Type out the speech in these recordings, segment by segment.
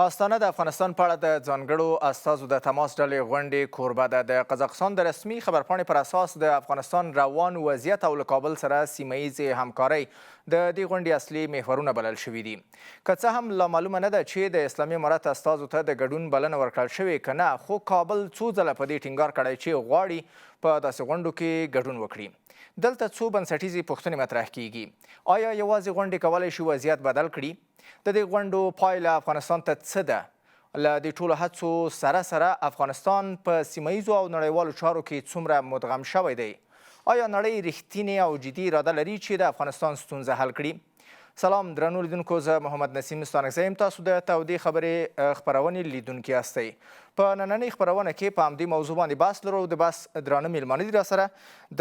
آستانه د افغانستان په اړه د ځانګړو استازو د تماس ډلې غونډې کوربه ده. د قزاقستان د رسمي خبرپاڼې پر اساس د افغانستان روان وضعیت او له کابل سره سیمه ییزې همکارۍ د دې غونډې اصلي محورونه بلل شوي دي. که څه هم لا معلومه نه ده چې د اسلامي امارت استازو ته د ګډون بلنه ورکړل شوې که نه، خو کابل څو ځله په دې ټینګار کړی چې غواړي په داسې غونډو کې ګډون وکړي. دلته څو بنسټیزې پوښتنې مطرح کیږي. آیا یوازې غونډې کولی شي وضعیت بدل کړي؟ د دې غونډو پایله افغانستان ته څه ده؟ له دې ټولو هڅو سره افغانستان په سیمه ییزو او نړیوالو چارو کې څومره مدغم شوی دی؟ آیا نړۍ رښتینې او جدي اراده لري چې د افغانستان ستونزه حل کړي؟ سلام درنو لیدونکو، زه محمد نسیم ستانکزی یم. تاسو د تودې خبرې خپرونې لیدونکي یاستئ. په نننۍ خپرونه کې په همدې موضوع باندې بحث لرو. د بحث درانه میلمانه دي راسره.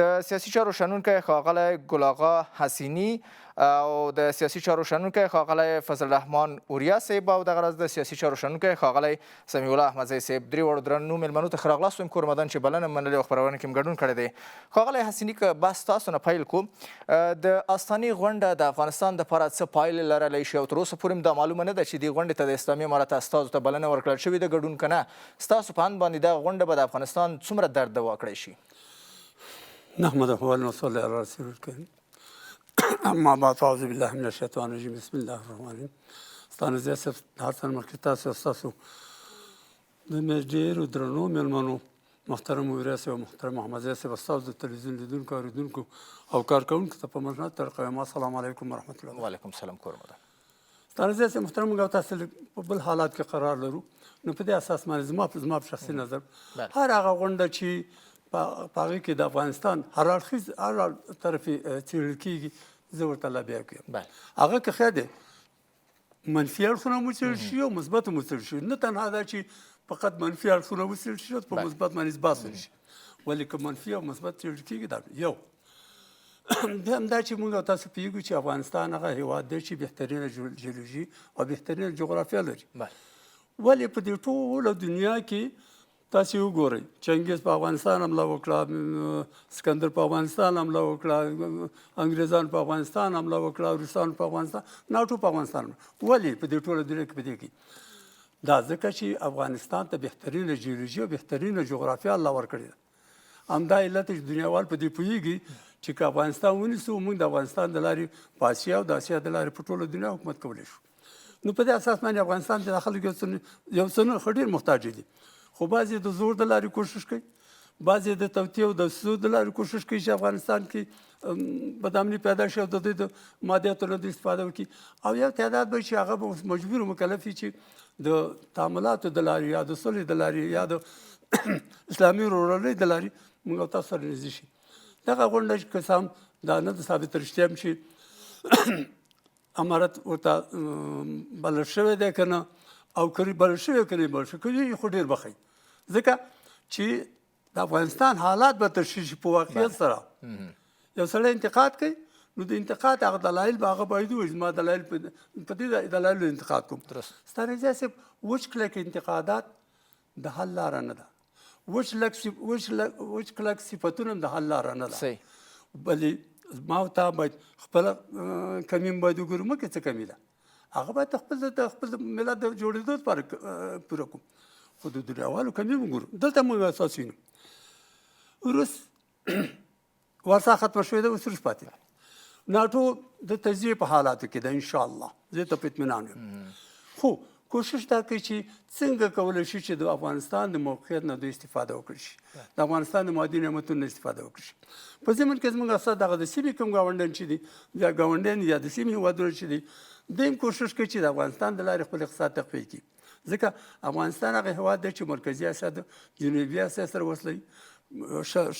د سیاسي چارو شنونکی ښاغلی ګل آغا حسیني او د سیاسي چارو شنونکی ښاغلی فضل الرحمن اوریا صاحب او دغه راز د سیاسي چارو شنونکی ښاغلی سمیع الله احمدزی صاحب. درې واړو درنو میلمنو ته ښه راغلاست وایم. کور مدن چې بلنه منلې او خپرونه کې م ګډون کړی دی. ښاغلی حسیني، که بحث تاسو نه پیل کړو، د استانې غونډه د افغانستان دپاره څه پایلې لرلی شي او تر اوسه پورې هم دا معلومه نه ده چې دې غونډې ته د اسلامي امارت استازو ته بلنه ورکړل شوې ده ګډون که نه. ستاسو په اند باندې دغه غونډه به د افغانستان څومره درد دوا کړی شي؟ نحمده ونصلي على رسول الكريم. اما بعد، اعوذ بالله من الشیطان الرجیم. بسم الله الرحمن الرحیم. ستانکزی صاحب، هر څه نه مخکې تاسو ستاسو د ډېرو درنو میلمنو محترم اوریا صاحب او محترم احمدزی صاحب، ستاسو د تلویزیون لیدونکو اورېدونکو او کارکوونکو ته په مجموعي طریقه وایم السلام علیکم ورحمة الله. وعلیکم السلام. کور مدن. ستانکزی صاحب محترم، موږ او تاسو په بل حالات کې قرار لرو، نو په دې اساس باندې زما په شخصي نظر هر هغه غونډه چې په هغې کې د افغانستان هر اړخیز هر طرفي څېړل کېږي، زه ورته لابیا کوم. هغه که ښه دی منفي اړخونه مو څېړل شي او مثبت مو څېړل شي، نه تنها دا چې فقط منفي اړخونه وڅېړل شي او په مثبت باندې اثبات شي. ولې که منفي او مثبت څېړل کېږي دا یو. دویم دا چې موږ او تاسو پوهېږو چې افغانستان هغه هېواد دی چې بهترینه جیولوژي او بهترینه جغرافیه لري. ولې په دې ټوله دنیا کې تاسو وګورئ، چنګیز په افغانستان حمله وکړه، سکندر په افغانستان حمله وکړه، انګریزان په افغانستان حمله وکړه، روسان په افغانستان، ناټو په افغانستان. ولې په دې ټوله دنیا کې په دې کې دا ځکه چې افغانستان ته بهترینه جیولوژي او بهترینه جغرافیه الله ورکړې ده. همدا علت چې دنیاوال په دې پوهېږي چې که افغانستان ونیسو، موږ د افغانستان د لارې په اسیا او د اسیا د لارې په ټوله دنیا حکومت کولی شو. نو په دې اساس باندې افغانستان چې د خلکو یو څه نه ښه ډېر محتاج دي، خو بعضې د زور د لارې کوشش کوي، بعضې د توطیې او د سود د لارې کوشش کوي چې افغانستان کې بدامني پیدا شي او د دوی د مادیاتو نه استفاده وکړي. او یو تعداد به چې هغه به مجبور مکلف وي چې د تعاملاتو د لارې یا د صلح د لارې یا د اسلامي ورورولۍ د لارې موږ او تاسو سره نږدې شي. دغه غونډه که څه هم دا نه ده ثابته رښتیا هم چې امارت ورته بلل شوی دی که نه، او که بلل شوی که نه بلل شوی، که خو ډېر بخی، ځکه چې د افغانستان حالات به تشریح شي. په واقعیت سره یو سړی انتقاد کوي، نو د انتقاد هغه دلایل به هغه باید ووایي زما دلایل په دې دلایلو انتقاد کوم. ستانکزی صاحب، وچ کلک انتقادات د حل لاره نه ده، وچ کلک صفتونه هم د حل لاره نه ده. بلې ما او تا باید خپله کمي هم باید وګورو، مکې څه کمي ده، هغه باید د خپل ملت د جوړېدو لپاره پوره کړو، خو د دنیاوالو کمي وګورو. دلته موږ اساس وینو روس وارسا ختمه شوې ده، اوس روس پاتې ده. ناټو د تجزیې په حالاتو کې ده انشاءالله، زه ته په اطمینان یم. خو کوشش دا کوي چې څنګه کولی شي چې د افغانستان د موقعیت نه دوی استفاده وکړي شي، د افغانستان د مادي نعمتونو نه استفاده وکړي شي. په ضمن کې زموږ اساس دغه د سیمې کوم ګاونډیان چې دي یا ګاونډیان یا د سیمې هېوادونه چې دي، دوی هم کوشش کوي چې د افغانستان د لارې خپل اقتصاد تقویه کړي. ځکه افغانستان هغه هېواد دی چې مرکزي اسیا د جنوبي اسیا سره وصلوي،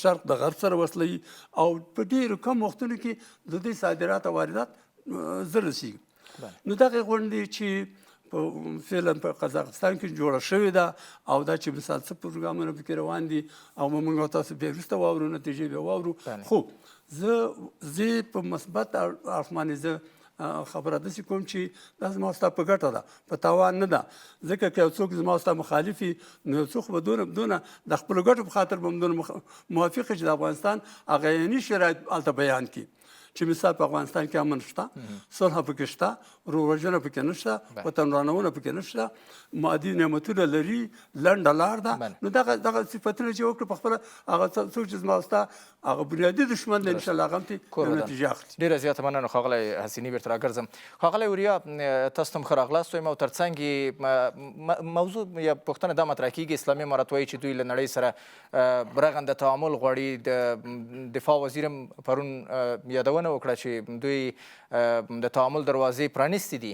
شرق د غرب سره وصلوي، او په ډېرو کم وختونو کې د دوی صادرات او واردات زر رسېږي. نو دغه غونډې چې فعلا په قزاقستان کې جوړه شوې ده، او دا چې مثال څه پروګرامونه پکې روان دي او موږ او تاسو بیا وروسته واورو، نتیجې بیا واورو. خو زه په مثبت اړخ باندې زه خبره داسې کوم چې دا زما ستا په ګټه ده، په تاوان نه ده. ځکه که یو څوک زما ستا مخالف وي، نو یو څوک به دونه د خپلو ګټو په خاطر به هم دونه موافق چې د افغانستان هغه عیني شرایط هلته بیان کړي چې مثال په افغانستان کې امن شته، صلح پکې شته، ورور وژنه پکې نشته، وطن ورانونه پکې نشته، مادي نعمتونه لري، لنډه لار ده. نو دغه صفتونه چې وکړو په خپله هغه څوک چې زما او ستا هغه بنیادي دشمن دی انشاءالله هغه هم ترې یو نتیجه اخلي. ډېره زیاته مننه ښاغلی حسیني. بیرته راګرځم ښاغلی وریا، تاسو ته هم ښه راغلاست وایم او ترڅنګ یې موضوع یا پوښتنه دا مطرح کېږي اسلامي امارت وایي چې دوی له نړۍ سره رغنده تعامل غواړي. د دفاع وزیر هم پرون یادونه وکړه چې دوی د تعامل دروازې پرانیستې دي،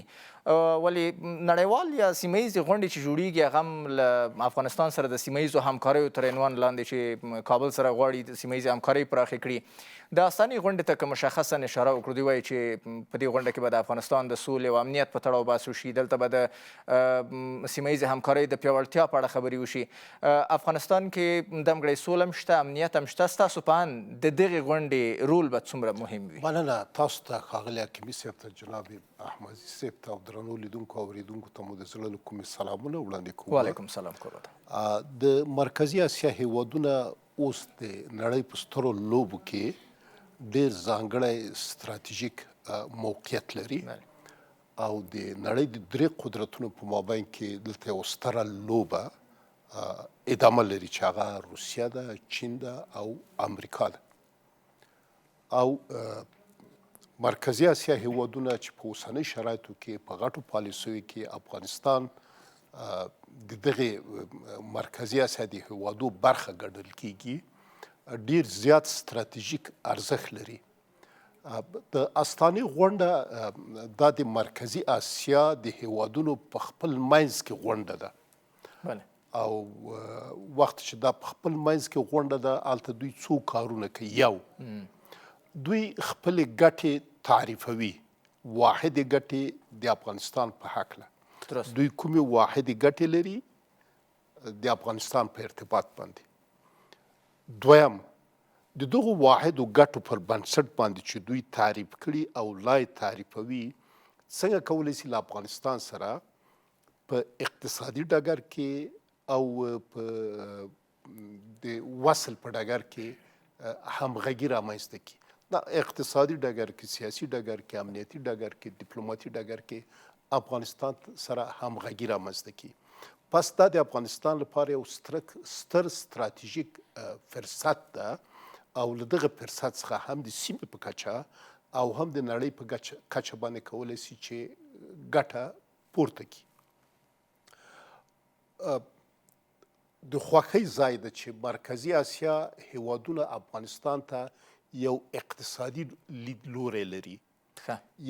ولې نړیوال یا سیمه ییزې غونډې چې جوړیږي هغه هم له افغانستان سره د سیمه ییزو همکاریو تر عنوان لاندې چې کابل سره غواړي د سیمه ییزې همکارۍ پراخې کړي. د استانې غونډې ته که مشخصا اشاره وکړو، دوی وایي چې په دې غونډه کې به د افغانستان د سولې او امنیت په تړاو بحث وشي، دلته به د سیمه ییزې همکارۍ د پیاوړتیا په اړه خبرې وشي. افغانستان کې دمګړی سوله هم شته، امنیت هم شته. ستاسو په اند د دغې غونډې رول به څومره مهم وي؟ مننه تاسو ته ښاغلی حکیمي صاحب ته، جناب احمدي صاحب ته او درنو لیدونکو او اورېدونکو ته مو د زړه له کومې سلامونه وړاندې کوو. وعلیکم سلام. کوربه ته. د مرکزي اسیا هیوادونه اوس د نړۍ په سترو لوبو کې ډېر ځانګړی ستراتیژیک موقعیت لري او د نړۍ د درې قدرتونو په مابین کې دلته یوه ستره لوبه ادامه لري چې هغه روسیه ده، چین ده او امریکا ده. او مرکزي اسیا هیوادونه چې په اوسنۍ شرایطو کې په غټو پالیسیو کې افغانستان د دغې مرکزي اسیا د هیوادو برخه ګڼل کیږي، ډیر زیات ستراتیژیک ارزښت لري. د استانې غونډه دا د مرکزي اسیا د هیوادونو په خپل منځ کې غونډه ده او وخت چې دا په خپل منځ کې غونډه ده هلته دوی څو کارونه کوي. یو، دوی خپلې ګټې تعریفوي، واحدې ګټې د افغانستان په هکله. دوی کومې واحدې ګټې لري د افغانستان په ارتباط باندې. دویم، د دغو واحدو ګټو پر بنسټ باندې چې دوی تعریف کړي او لا یې تعریفوي، څنګه کولی شي له افغانستان سره په اقتصادي ډګر کې او په د وصل په ډګر کې همغږي رامنځته کړي. دا اقتصادي ډګر کې، سیاسي ډګر کې، امنیتي ډګر کې، ډیپلوماتي ډګر کې افغانستان سره همغږي رامنځته کړي. پس دا د افغانستان لپاره یو ستر ستراتیژیک فرصت ده او له دغه فرصت څخه هم د سیمې په کچه او هم د نړۍ په کچه باندې کولی شي چې ګټه پورته کړي. د خوښۍ ځای ده چې مرکزي اسیا هیوادونه افغانستان ته یو اقتصادي لیدلوری لري،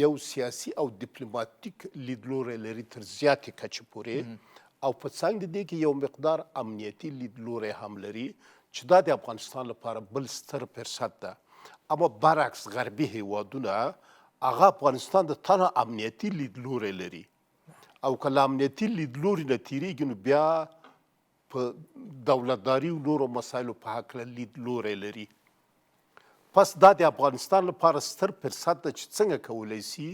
یو سیاسي او ډیپلوماتیک لیدلوری لري تر زیاتې کچې پورې، او په څنګ د دې کې یو مقدار امنیتي لیدلوری هم لري چې دا د افغانستان لپاره بل ستر فرصت ده. اما برعکس غربي هیوادونه هغه افغانستان د تنه امنیتي لیدلوری لري او که له امنیتي لیدلوري نه تیریږي نو بیا په دولتداري او نورو مسایلو په هکله لیدلوری لري. پس دا د افغانستان لپاره ستر فرصت ده چې څنګه کولی شي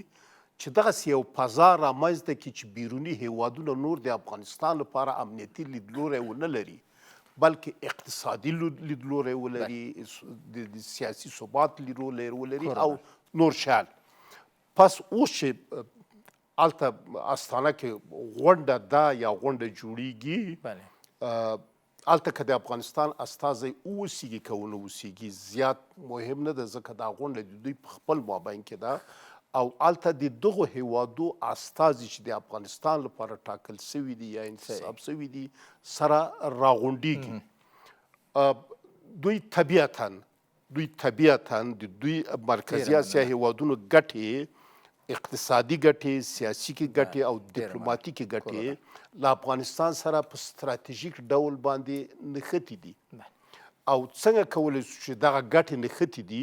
چې دغسې یو فضا رامنځته کړي چې بیروني هیوادونه نور د افغانستان لپاره امنیتي لیدلوری ونه لري بلکې اقتصادي لیدلوری ولري، د سیاسي ثبات لیدلوری ولري او نور شیان. پس اوس چې هلته استانه کې غونډه ده یا غونډه جوړیږي، هلته که د افغانستان استازی اوسیږي که ونه اوسیږي زیات مهم نه ده، ځکه دا غونډه د دوی په خپل مابین کې ده او هلته د دغو هیوادو استازي چې د افغانستان لپاره ټاکل سوي دي یا انتصاب سوي دي سره راغونډیږي. دوی طبیعتا د دوی مرکزي اسیا هیوادونو ګټې، اقتصادي ګټې، سیاسي ګټې او ډیپلوماتیکي ګټې له افغانستان سره په ستراتیژیک ډول باندې نښتي دي او څنګه کولی شو چې دغه ګټې نښتي دي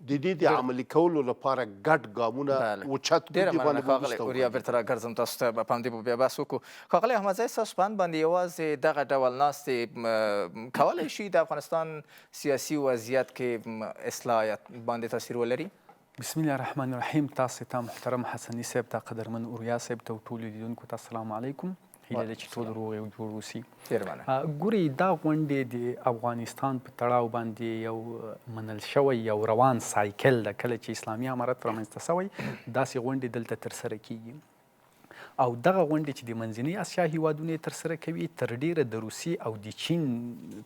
د دې د عملي کولو لپاره ګډ ګامونه اوچت ډېره مننه ښاغلی وریا. بیرته راګرځم تاسو ته، په همدې به بیا بحث وکړو. ښاغلی احمدزی، ستاسو په اند باندې یوازې دغه ډول ناستې کولی شي د افغانستان سیاسي وضعیت کې اصلاح باندې تاثیر ولري؟ بسم الله الرحمن الرحیم. تاسو ته محترم حسني صاحب ته، قدرمن اوریا صاحب ته او ټولو لیدونکو ته السلام علیکم. هیله ده چې ټول روغ او جوړ اوسي. ډېر مننه. ګورئ دا غونډې د افغانستان په تړاو باندې یو منل شوی یو روان سایکل ده. کله چې اسلامي امارت رامنځته شوی داسې غونډې دلته ترسره کیږي او دغه غونډې چې د منځنۍ اسیا هیوادونه یې ترسره کوي تر ډیره د روسیې او د چین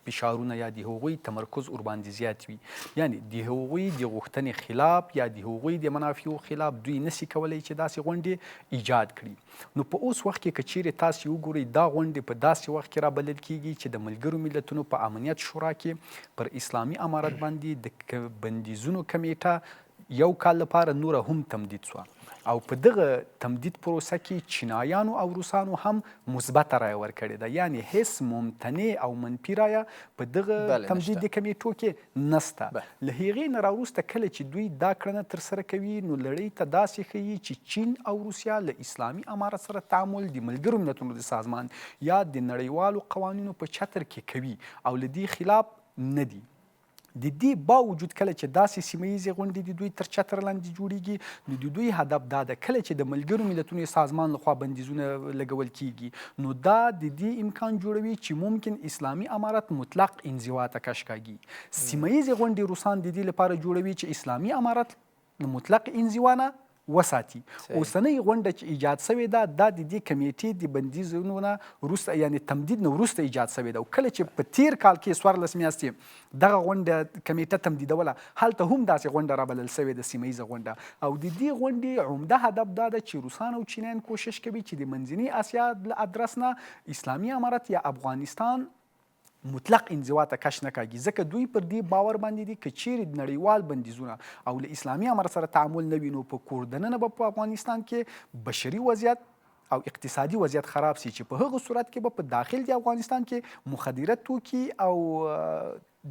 فشارونه یا د هغوی تمرکز ورباندې زیات وي. یعنی د هغوی د غوښتنې خلاف یا د هغوی د منافعو خلاف دوی نشي کولی چې داسې غونډې ایجاد کړي. نو په اوس وخت کې که چیرې تاسې وګورئ دا غونډې په داسې وخت کې رابلل کیږي چې د ملګرو ملتونو په امنیت شورا کې پر اسلامي امارت باندې د بندیزونو کمیټه یو کال لپاره نوره هم تمدید شوه او په دغه تمدید پروسه کې چینایانو او روسانو هم مثبته رایه ورکړې ده. یعنی هیڅ ممتنع او منفي رایه په دغه تمدید د کمیټو کې نسته. له هغې نه راوروسته کله چې دوی دا کړنه ترسره کوي نو لړۍ ته داسې ښیي چې چین او روسیه له اسلامي امارت سره تعامل د ملګرو ملتونو د سازمان یا د نړیوالو قوانینو په چتر کې کوي او له دې خلاف نه دي. د دې باوجود کله چې داسې سیمه ییزې غونډې د دوی تر چتر لاندې جوړیږي نو د دوی هدف دا ده کله چې د ملګرو ملتونو سازمان لخوا بندیزونه لګول کیږي نو دا د دې امکان جوړوي چې ممکن اسلامي امارت مطلق انزوا ته کش کاږي. سیمه ییزې غونډې روسان د دې لپاره جوړوي چې اسلامي امارت مطلق انزوا نه وساتي. اوسنۍ غونډه چې ایجاد شوې ده دا د دې کمیټې د بندیزونو نه وروسته یعنی تمدید نه وروسته ایجاد شوې ده او کله چې په تیر کال کې 14 میاشتې دغه غونډه کمیټه تمدیدوله هلته هم داسې غونډه رابلل شوې ده سیمه ییزه غونډه او د دې غونډې عمده هدف دا ده چې روسان او چینیان کوشش کوي چې د منځنۍ اسیا له ادرس نه اسلامي امارت یا افغانستان مطلق انزوا ته کش نه کاږي ځکه دوی پر دې باور باندې دي که چیرې نړیوال بندیزونه او له اسلامي امارت سره تعامل نه وي نو په کور دننه به په افغانستان کې بشري وضعیت او اقتصادي وضعیت خراب سي چې په هغه صورت کې به په داخل د افغانستان کې مخدره توکي او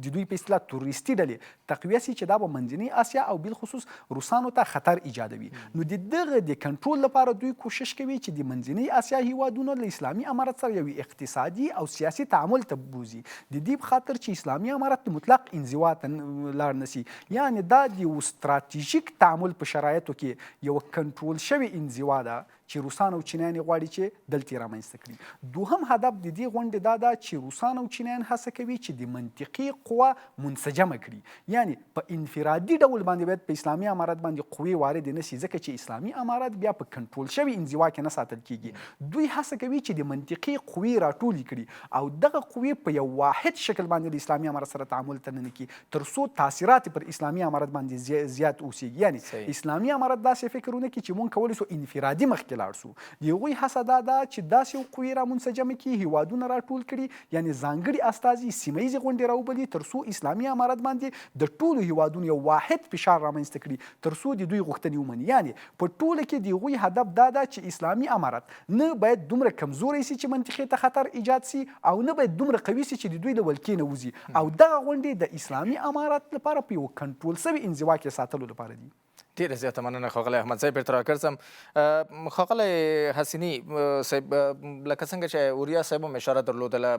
د دوی په اصطلاح تروریستي ډلې تقویه سي چې دا به منځنۍ اسیا او بالخصوص روسانو ته خطر ایجادوي. نو د دغه د کنټرول لپاره دوی کوشش کوي چې د منځنۍ اسیا هیوادونو له اسلامي امارت سره یو اقتصادي او سیاسي تعامل ته بوزي د دې په خاطر چې اسلامي امارت مطلق انزوا ته لاړ نشي. یعنی دا د یو ستراتیژیک تعامل په شرایطو کې یو کنټرول شوی انزوا ده چې روسان او چینیان غواړي چې دلته رامنځته کړي. دوهم هدف د دې غونډې دا ده چې روسان او چینیان هڅه کوي چې د منطقي قوه منسجمه کړي. یعنی په انفرادي ډول باندې باید په اسلامي امارت باندې قوې وارد نه شي ځکه چې اسلامي امارت بیا په کنټرول شوی انزوا کې نه ساتل کیږي. دوی هڅه کوي چې د منطقي قوې راټولې کړي او دغه قوې په یو واحد شکل باندې د اسلامي امارت سره تعامل ته نه کړي تر څو تاثیرات پر اسلامي امارت باندې زیات اوسېږي. یعنی اسلامي امارت داسې فکر ونه کړي چې مونږ کولی شو انفرادي مخکې لاړ شو. د هغوی هڅه دا ده چې داسې یو قوې را منسجمه کړي هیوادونه راټول کړي یعنی ځانګړي استازي سیمه ییزې غونډې راوبلي تر څو اسلامي امارت باندې د ټولو هیوادونو یو واحد فشار رامنځته کړي تر څو د دوی غوښتنې ومني. یعنی په ټوله کې د هغوی هدف دا ده چې اسلامي امارت نه باید دومره کمزوری سي چې منطقې ته خطر ایجاد سي او نه باید دومره قوي سي چې د دوی له ولکې نه وځي او دغه غونډې د اسلامي امارت لپاره په یو کنټرول سوي انزوا کې ساتلو لپاره دي. ډېره زیاته مننه ښاغلی احمد صاحب. بیرته راګرځم ښاغلی حسیني صاحب لکه څنګه چې اوریا صاحب هم اشاره درلودله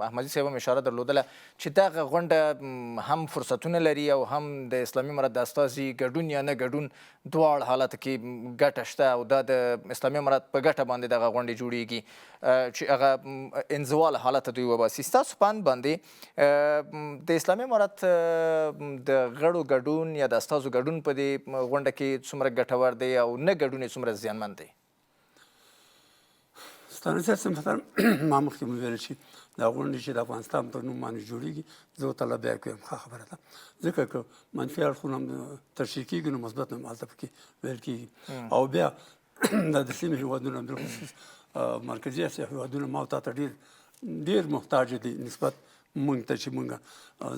احمدي صاحب هم اشاره درلودله چې دغه غونډه هم فرصتونه لري او هم د اسلامي امارت د استازي ګډون یا نه ګډون دواړه حالت کې ګټه شته او دا د اسلامي امارت په ګټه باندې دغه غونډې جوړیږي چې هغه انزوا له حالته دوی وباسي. ستاسو په اند باندې د اسلامي امارت د غړو ګډون یا د استازو ګډون په دې غونډه کې څومره ګټور دی او نه ګډون یې څومره زیانمن دی؟ ستانه صاحب محترم ما مخکې مو ویل چې دا غونډې چې د افغانستان په نوم باندې جوړیږي زه ورته بیا کوم ښه خبره ده ځکه که منفي اړخونه هم ترشح کېږي نو مثبت هم هلته پکې ویل کېږي او بیا د سیمې هېوادونه بالخصوص مرکزي اسیا هېوادونه ما ته ډېر محتاج دي نسبت مونږ ته چې مونږ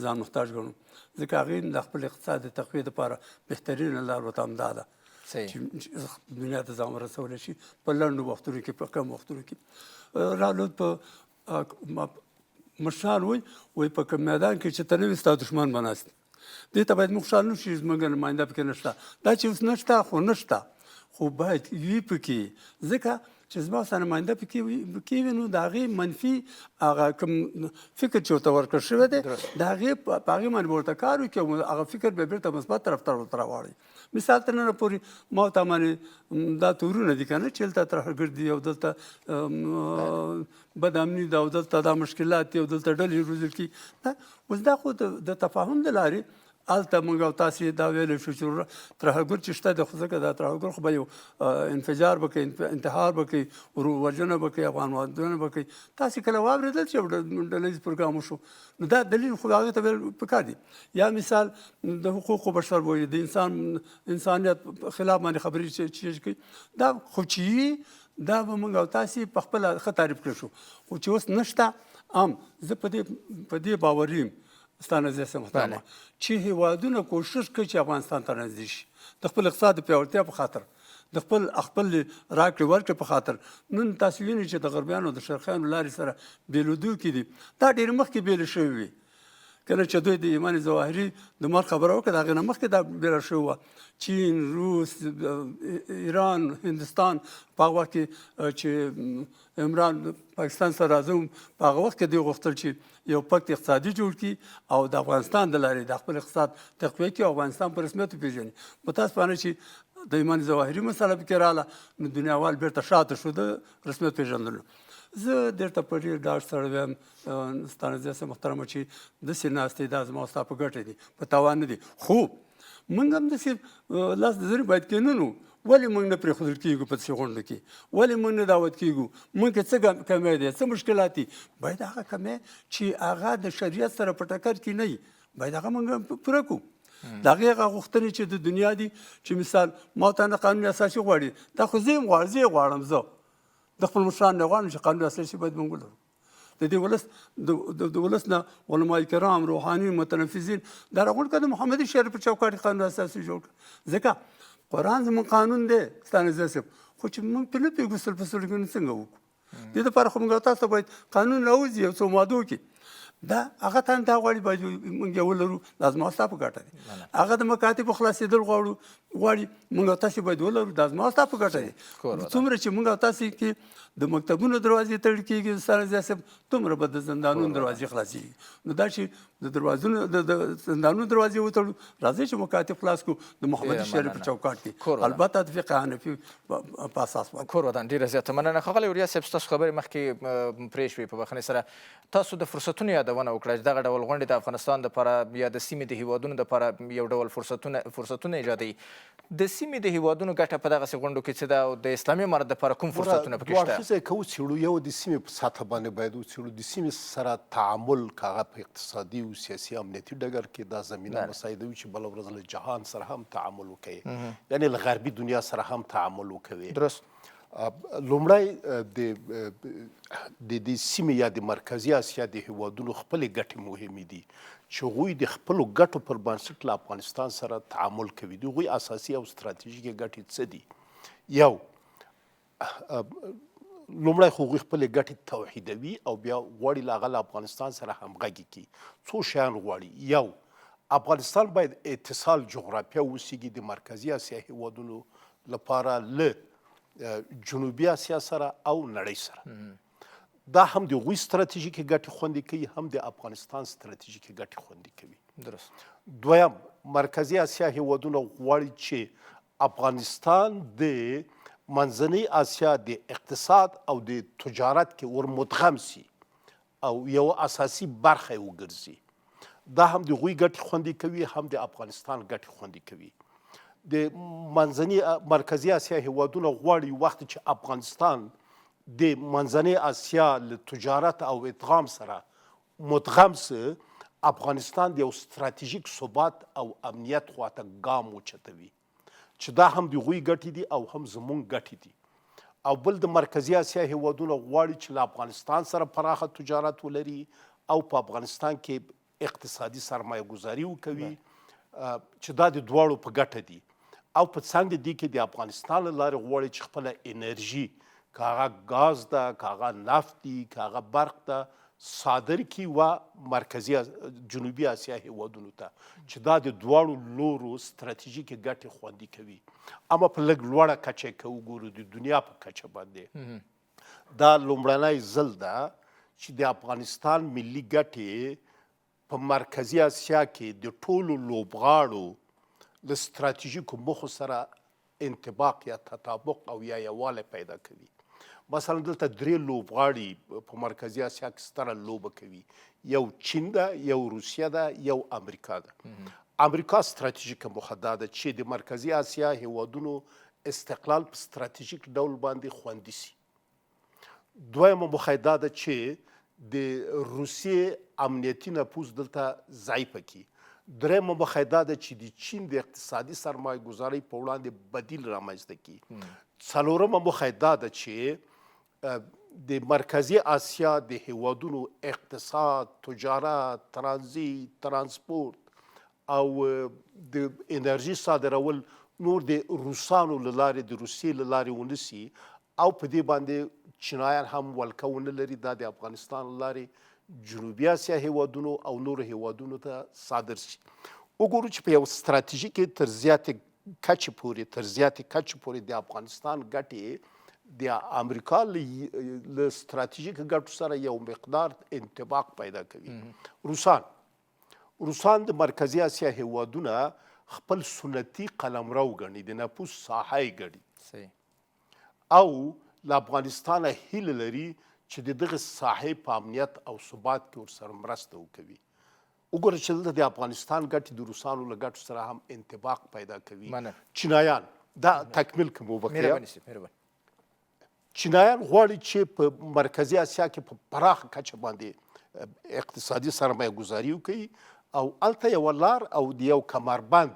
ځان محتاج ګڼو ځکه هغوی د خپل اقتصاد د تقویې دپاره بهترینه لار ورته همدا ده چې دنیا ته ځان ورسولی شي په لنډو وختونو کې په کم وختونو کې رالود په مشران وایي په کوم میدان کې چې ته نه وي ستا دښمن به ناست دې ته باید موږ خوشحال نه شو چې زموږ نماینده پکې نشته دا چې اوس نشته خو نشته خو باید وي پکې ځکه چې زما نماینده پکې وي نو د هغې منفي هغه کوم فکر چې ورته ورکړل شوی دی د هغې په هغې باندې به ورته کار وکړي او هغه فکر به بیرته مثبت طرف ته ورته راواړي. مثال تر ننه پورې ما ورته باندې دا تورونه دي که نه چې هلته ترهګر دي او دلته بد امني ده او دلته دا مشکلات دي او دلته ډلې روزل کېږي. اوس دا خو د تفاهم د لارې هلته موږ او تاسې دا ویلی شو چې ترهګر چې شته دی خو ځکه دا ترهګر خو به یو انفجار به کوي انتحار به کوي وژنه به کوي افغان وادونه به کوي. تاسې کله واورېدل چې یو ډلهییز پروګرام وشو نو دا دلیل خو هغې ته ویل پکار دي. یا مثال د حقوقو بشر وایي د انسانیت خلاف باندې خبرې چې کوي دا خو چې دا به موږ او تاسې په خپله ښه تعریف کړی شو خو چې اوس نشته زه په دې باوري یم ستانه زیسه محترمه چې هیوادونه کوشش کوي چې افغانستان ته نږدې شي د خپل اقتصاد پیاوړتیا په خاطر د خپل راکړې ورکړې په خاطر. نن تاسو وینئ چې د غربیانو د شرقیانو لارې سره بېلېدونکي دي دا ډېرې مخکې بېلې شوي وي کله چې دوی د ایمان ظواهري د مرګ خبره وکړه د هغې نه مخکې دا بېله شوې وه. چین، روس، ایران، هندوستان په هغه وخت کې چې عمران پاکستان سره راځم په هغه وخت کې دوی غوښتل چې یو پکت اقتصادي جوړ کړي او د افغانستان د لارې د خپل اقتصاد تقویه کړي او افغانستان په رسمیت وپېژني. متاسفانه چې د ایمان ظواهري مسله پکې راغله نو دنیاوال بیرته شاته شو د رسمیت پېژندلو. زه درته په ډېر ډاډ سره وایم ستانه زیسه محترمه چې داسې ناستې دا زما ستا په ګټه دي په تاوان نه دي. خو موږ هم داسې لاس د زرې باید کېننو ولې موږ نه پرېښودل کېږو په داسې غونډو کې ولې موږ نه دعوت کېږو موږ کې څه کمی دی څه مشکلات دي باید هغه کمی چې هغه د شریعت سره په ټکر کې نه وي باید هغه موږ پوره کړو. د هغې هغه غوښتنې چې د دنیا دي چې مثال ما ته نه قانون اساسي غواړي دا خو زه یې غواړم زه د خپل مشران نه غواړم چې قانون اساسي باید موږ ولرو. د ولس نه علماء کرام روحاني متنفذین دا راغونډ کړه د محمدي شریعت په چوکاټ کې قانون اساسي جوړ کړه ځکه قرآن زموږ قانون دی ستانه زه صاحب خو چې موږ پرې نه پوهېږو سل په سلو کې څنګه وکړو. دې دپاره خو موږ تاسو ته باید قانون راوځي یو څو مادو کې دا هغه ته دا غواړي باید موږ یې ولرو دا زما ستا په ګټه دي. هغه د مکاتبو خلاصېدل غواړي موږ تاسې باید ولرو دا زما ستا په ګټه دي. څومره چې موږ تاسې کې د مکتبونو دروازې تړل کېږي سره صاحب دومره به د زندانونو دروازې خلاصېږي. نو دا چې د زندانونو دروازې وتړو راځئ چې مکاتب خلاص کړو د محمدي شریعت په چوکاټ کې البته د فقه حنفي په اساس باندې. کور ودان ډېره زیاته مننه. ښاغلی وریا صاحب ستاسو خبرې مخکې پرې شوې په بخښنې سره تاسو د فرصتونو یادونه وکړه چې دغه ډول غونډې د افغانستان دپاره یا د سیمې د هیوادونو دپاره یو ډول فرصتونه ایجادوي. د سیمې د هیوادونو ګټه په دغسې غونډو کې څه ده او د اسلامي امارت دپاره کوم فرصتونه پکې شته؟ دوه اړخیزه که وڅېړو یو د سیمې په سطحه باندې باید وڅېړو د سیمې سره تعامل که هغه په اقتصادي او سیاسي امنیتي ډګر کې دا زمینه مساعده وي چې بله ورځ له جهان سره هم تعامل وکوي یعنې له غربي دنیا سره هم تعامل وکوي. درست. لومړی د دې سیمې یا د مرکزي اسیا د هیوادونو خپلې ګټې مهمې دي چې هغوی د خپلو ګټو پر بنسټ له افغانستان سره تعامل کوي. د هغوی اساسي او ستراتیژیکې ګټې څه دي؟ یو لومړی خو هغوی خپلې ګټې توحیدوي او بیا غواړي له هغه له افغانستان سره همغږي کړي. څو شیان غواړي. یو افغانستان باید اتصال جغرافیه وسیږي د مرکزي اسیا هیوادونو لپاره له جنوبي اسیا سره او نړۍ سره. دا هم د هغوی ستراتیژیکې ګټې خوندي کوي هم د افغانستان ستراتیژیکې ګټې خوندي کوي. درست. دویم مرکزي اسیا هیوادونه غواړي چې افغانستان د منځنۍ اسیا د اقتصاد او د تجارت کې ور مدغم سي او یو اساسي برخه یې وګرځي. دا هم د هغوی ګټې خوندي کوي هم د افغانستان ګټې خوندي کوي. د مرکزي اسیا هیوادونه غواړي وخت چې افغانستان د منځنۍ اسیا له تجارت او ادغام سره مدغم سه افغانستان د یو ستراتیژیک ثبات او امنیت خواته ګام وچتوي چې دا هم د هغوی ګټې دي او هم زموږ ګټې دي. او بل د مرکزي اسیا هیوادونه غواړي چې له افغانستان سره پراخه تجارت ولري او په افغانستان کې اقتصادي سرمایه ګذاري وکوي چې دا د دواړو په ګټه دي. او په څنګ د دې کې د افغانستان له لارې غواړي چې خپله انرژي که هغه ګاز ده که هغه نفت دي که هغه برق ده صادر کی و مرکزی جنوبي اسیا هیوادونو ته چې دا د دواړو لورو ستراتیژیک ګټې خوندي کوي. اما په لږ لوړه کچه که وګورو د دنیا په کچه باندې دا لومړنی ځل ده چې د افغانستان ملي ګټې په مرکزي اسیا کې د ټولو لوبغاړو له ستراتیژیکو موخو سره انطباق یا تطابق او یا یووالی پیدا کوي. مثلا دلته 3 لوبغاړي په مرکزي اسیا کې ستره لوبه کوي. یو چین ده، یو روسیه ده، یو امریکا ده. امریکا ستراتیژیکه موخه دا ده چې د مرکزي اسیا هیوادونو استقلال په ستراتیژیک ډول باندې خوندي سي. دویمه موخه دا ده چې د روسیې امنیتي نفوذ دلته ضعیفه کړي. درېیمه موخه دا ده چې د چین د اقتصادي سرمایه ګذارۍ په وړاندې بدیل رامنځته کړي. څلورمه موخه دا ده چې د مرکزي اسیا د هیوادونو اقتصاد، تجارت، ترانزیت، ترانسپورت او د انرژي صادرول نور د روسانو له لارې د روسیې له لارې ونسي او په دې باندې چینایان هم ولکه ونه لري. دا د افغانستان له لارې جنوبي اسیا هیوادونو او نورو هیوادونو ته صادر شي. وګورو چې په یو ستراتیژیک تر زیاتې کچې پورې د افغانستان ګټې د امریکا له ستراتیژیک ګټو سره یو مقدار انطباق پیدا کوي. روسان د مرکزي اسیا هیوادونه خپل سنتي قلمرو ګڼي، د نفوذ ساحه یې ګڼي او له افغانستانه هیله لري چې د دغه ساحې په امنیت او ثبات کې ورسره مرسته وکوي. وګوره چې دلته د افغانستان ګټې د روسانو له ګټو سره هم انطباق پیدا کوي. چینایان دا تکمیل کوم وبخښه. چینایان غواړي چې په مرکزي اسیا کې په پراخه کچه باندې اقتصادي سرمایه ګذاري وکړي او هلته یوه لار او د یو کمربند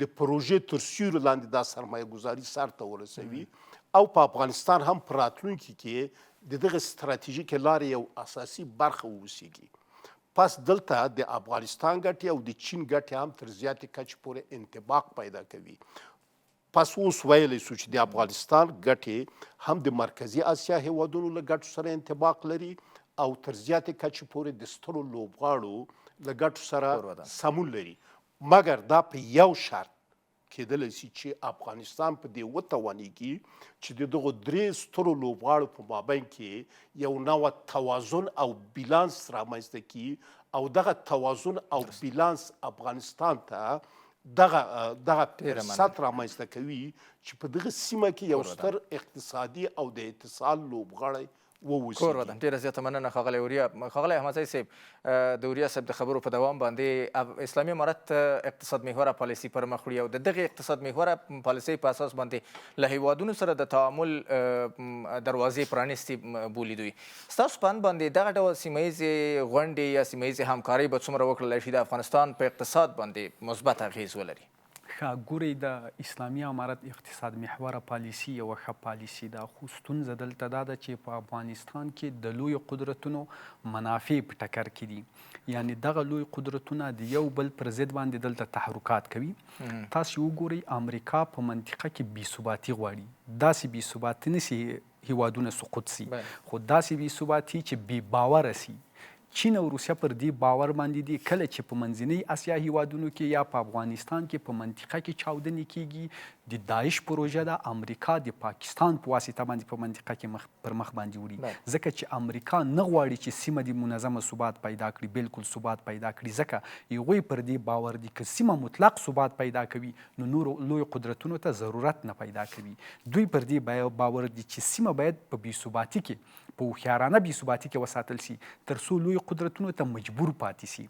د پروژې تر سیوري لاندې دا سرمایه ګذاري سرته ورسوي او په افغانستان هم په راتلونکي کې د دغه ستراتیژیکې لارې یو اساسي برخه واوسیږي. پس دلته د افغانستان ګټې او د چین ګټې هم تر زیاتې کچې پورې انطباق پیدا کوي. پس اوس ویلی سو چې د افغانستان ګټې هم د مرکزي اسیا هیوادونو له ګټو سره انطباق لري او تر زیاتې کچې پورې د سترو لوبغاړو له ګټو سره سمون لري. مګر دا په یو شرط کېدلی سي چې افغانستان په دې وتوانیږي چې د دغو 3 سترو لوبغاړو په مابین کې یو نوع توازن او بیلانس رامنځته کړي او دغه توازن او بیلانس افغانستان ته دغه فرصت رامنځته کوي چې په دغه سیمه کې یو ستر اقتصادي او د اتصال لوبغاړی ووسیږي. کور ودان، ډېره زیاته مننه ښاغلی اوریا. ښاغلی احمدزی صاحب، د اوریا صاحب د خبرو په دوام باندې اسلامي امارت اقتصاد محوره پالیسي پر مخ وړي او د دغې اقتصاد محوره پالیسۍ په اساس باندې له هیوادونو سره د تعامل دروازې پرانیستې بولي دوی. ستاسو په اند باندې دغه ډول سیمه ییزې غونډې یا سیمه ییزې همکارۍ به څومره وکړلی شي د افغانستان په اقتصاد باندې مثبت اغېز ولري؟ ګورئ، د اسلامي امارت اقتصاد محوره پالیسي یوه ښه پالیسي ده، خو ستونزه دلته دا ده چې په افغانستان کې د لویو قدرتونو منافع په ټکر کې دي. یعنې دغه لوی قدرتونه د یو بل پر ضد باندې دلته تحرکات کوي. تاسې وګورئ، امریکا په منطقه کې بېثباتي غواړي. داسې بېثباتي نسي هیوادونه سقوط سي، خو داسې بېثباتي چې بې باوره سي. چین او روسیه پر دې باور باندې دي کله چې په منځنۍ اسیا هیوادونو کې یا په افغانستان کې په منطقه کې چاودنې کیږي، د داعش پروژه د امریکا د پاکستان په واسطه باندې په منطقه کې پر مخ باندې وړي، ځکه چې امریکا نه غواړي چې سیمه د منظمه ثبات پیدا کړي، بالکل ثبات پیدا کړي، ځکه هغوی پر دې باور دي که سیمه مطلق ثبات پیدا کوي نو نورو لوی قدرتونو ته ضرورت نه پیدا کوي. دوی پر دې باور دي چې سیمه باید په بې ثباتي کې، په هوښیارانه بې ثباتي کې وساتل سي تر څو لوی قدرتونو ته مجبور پاتې سي.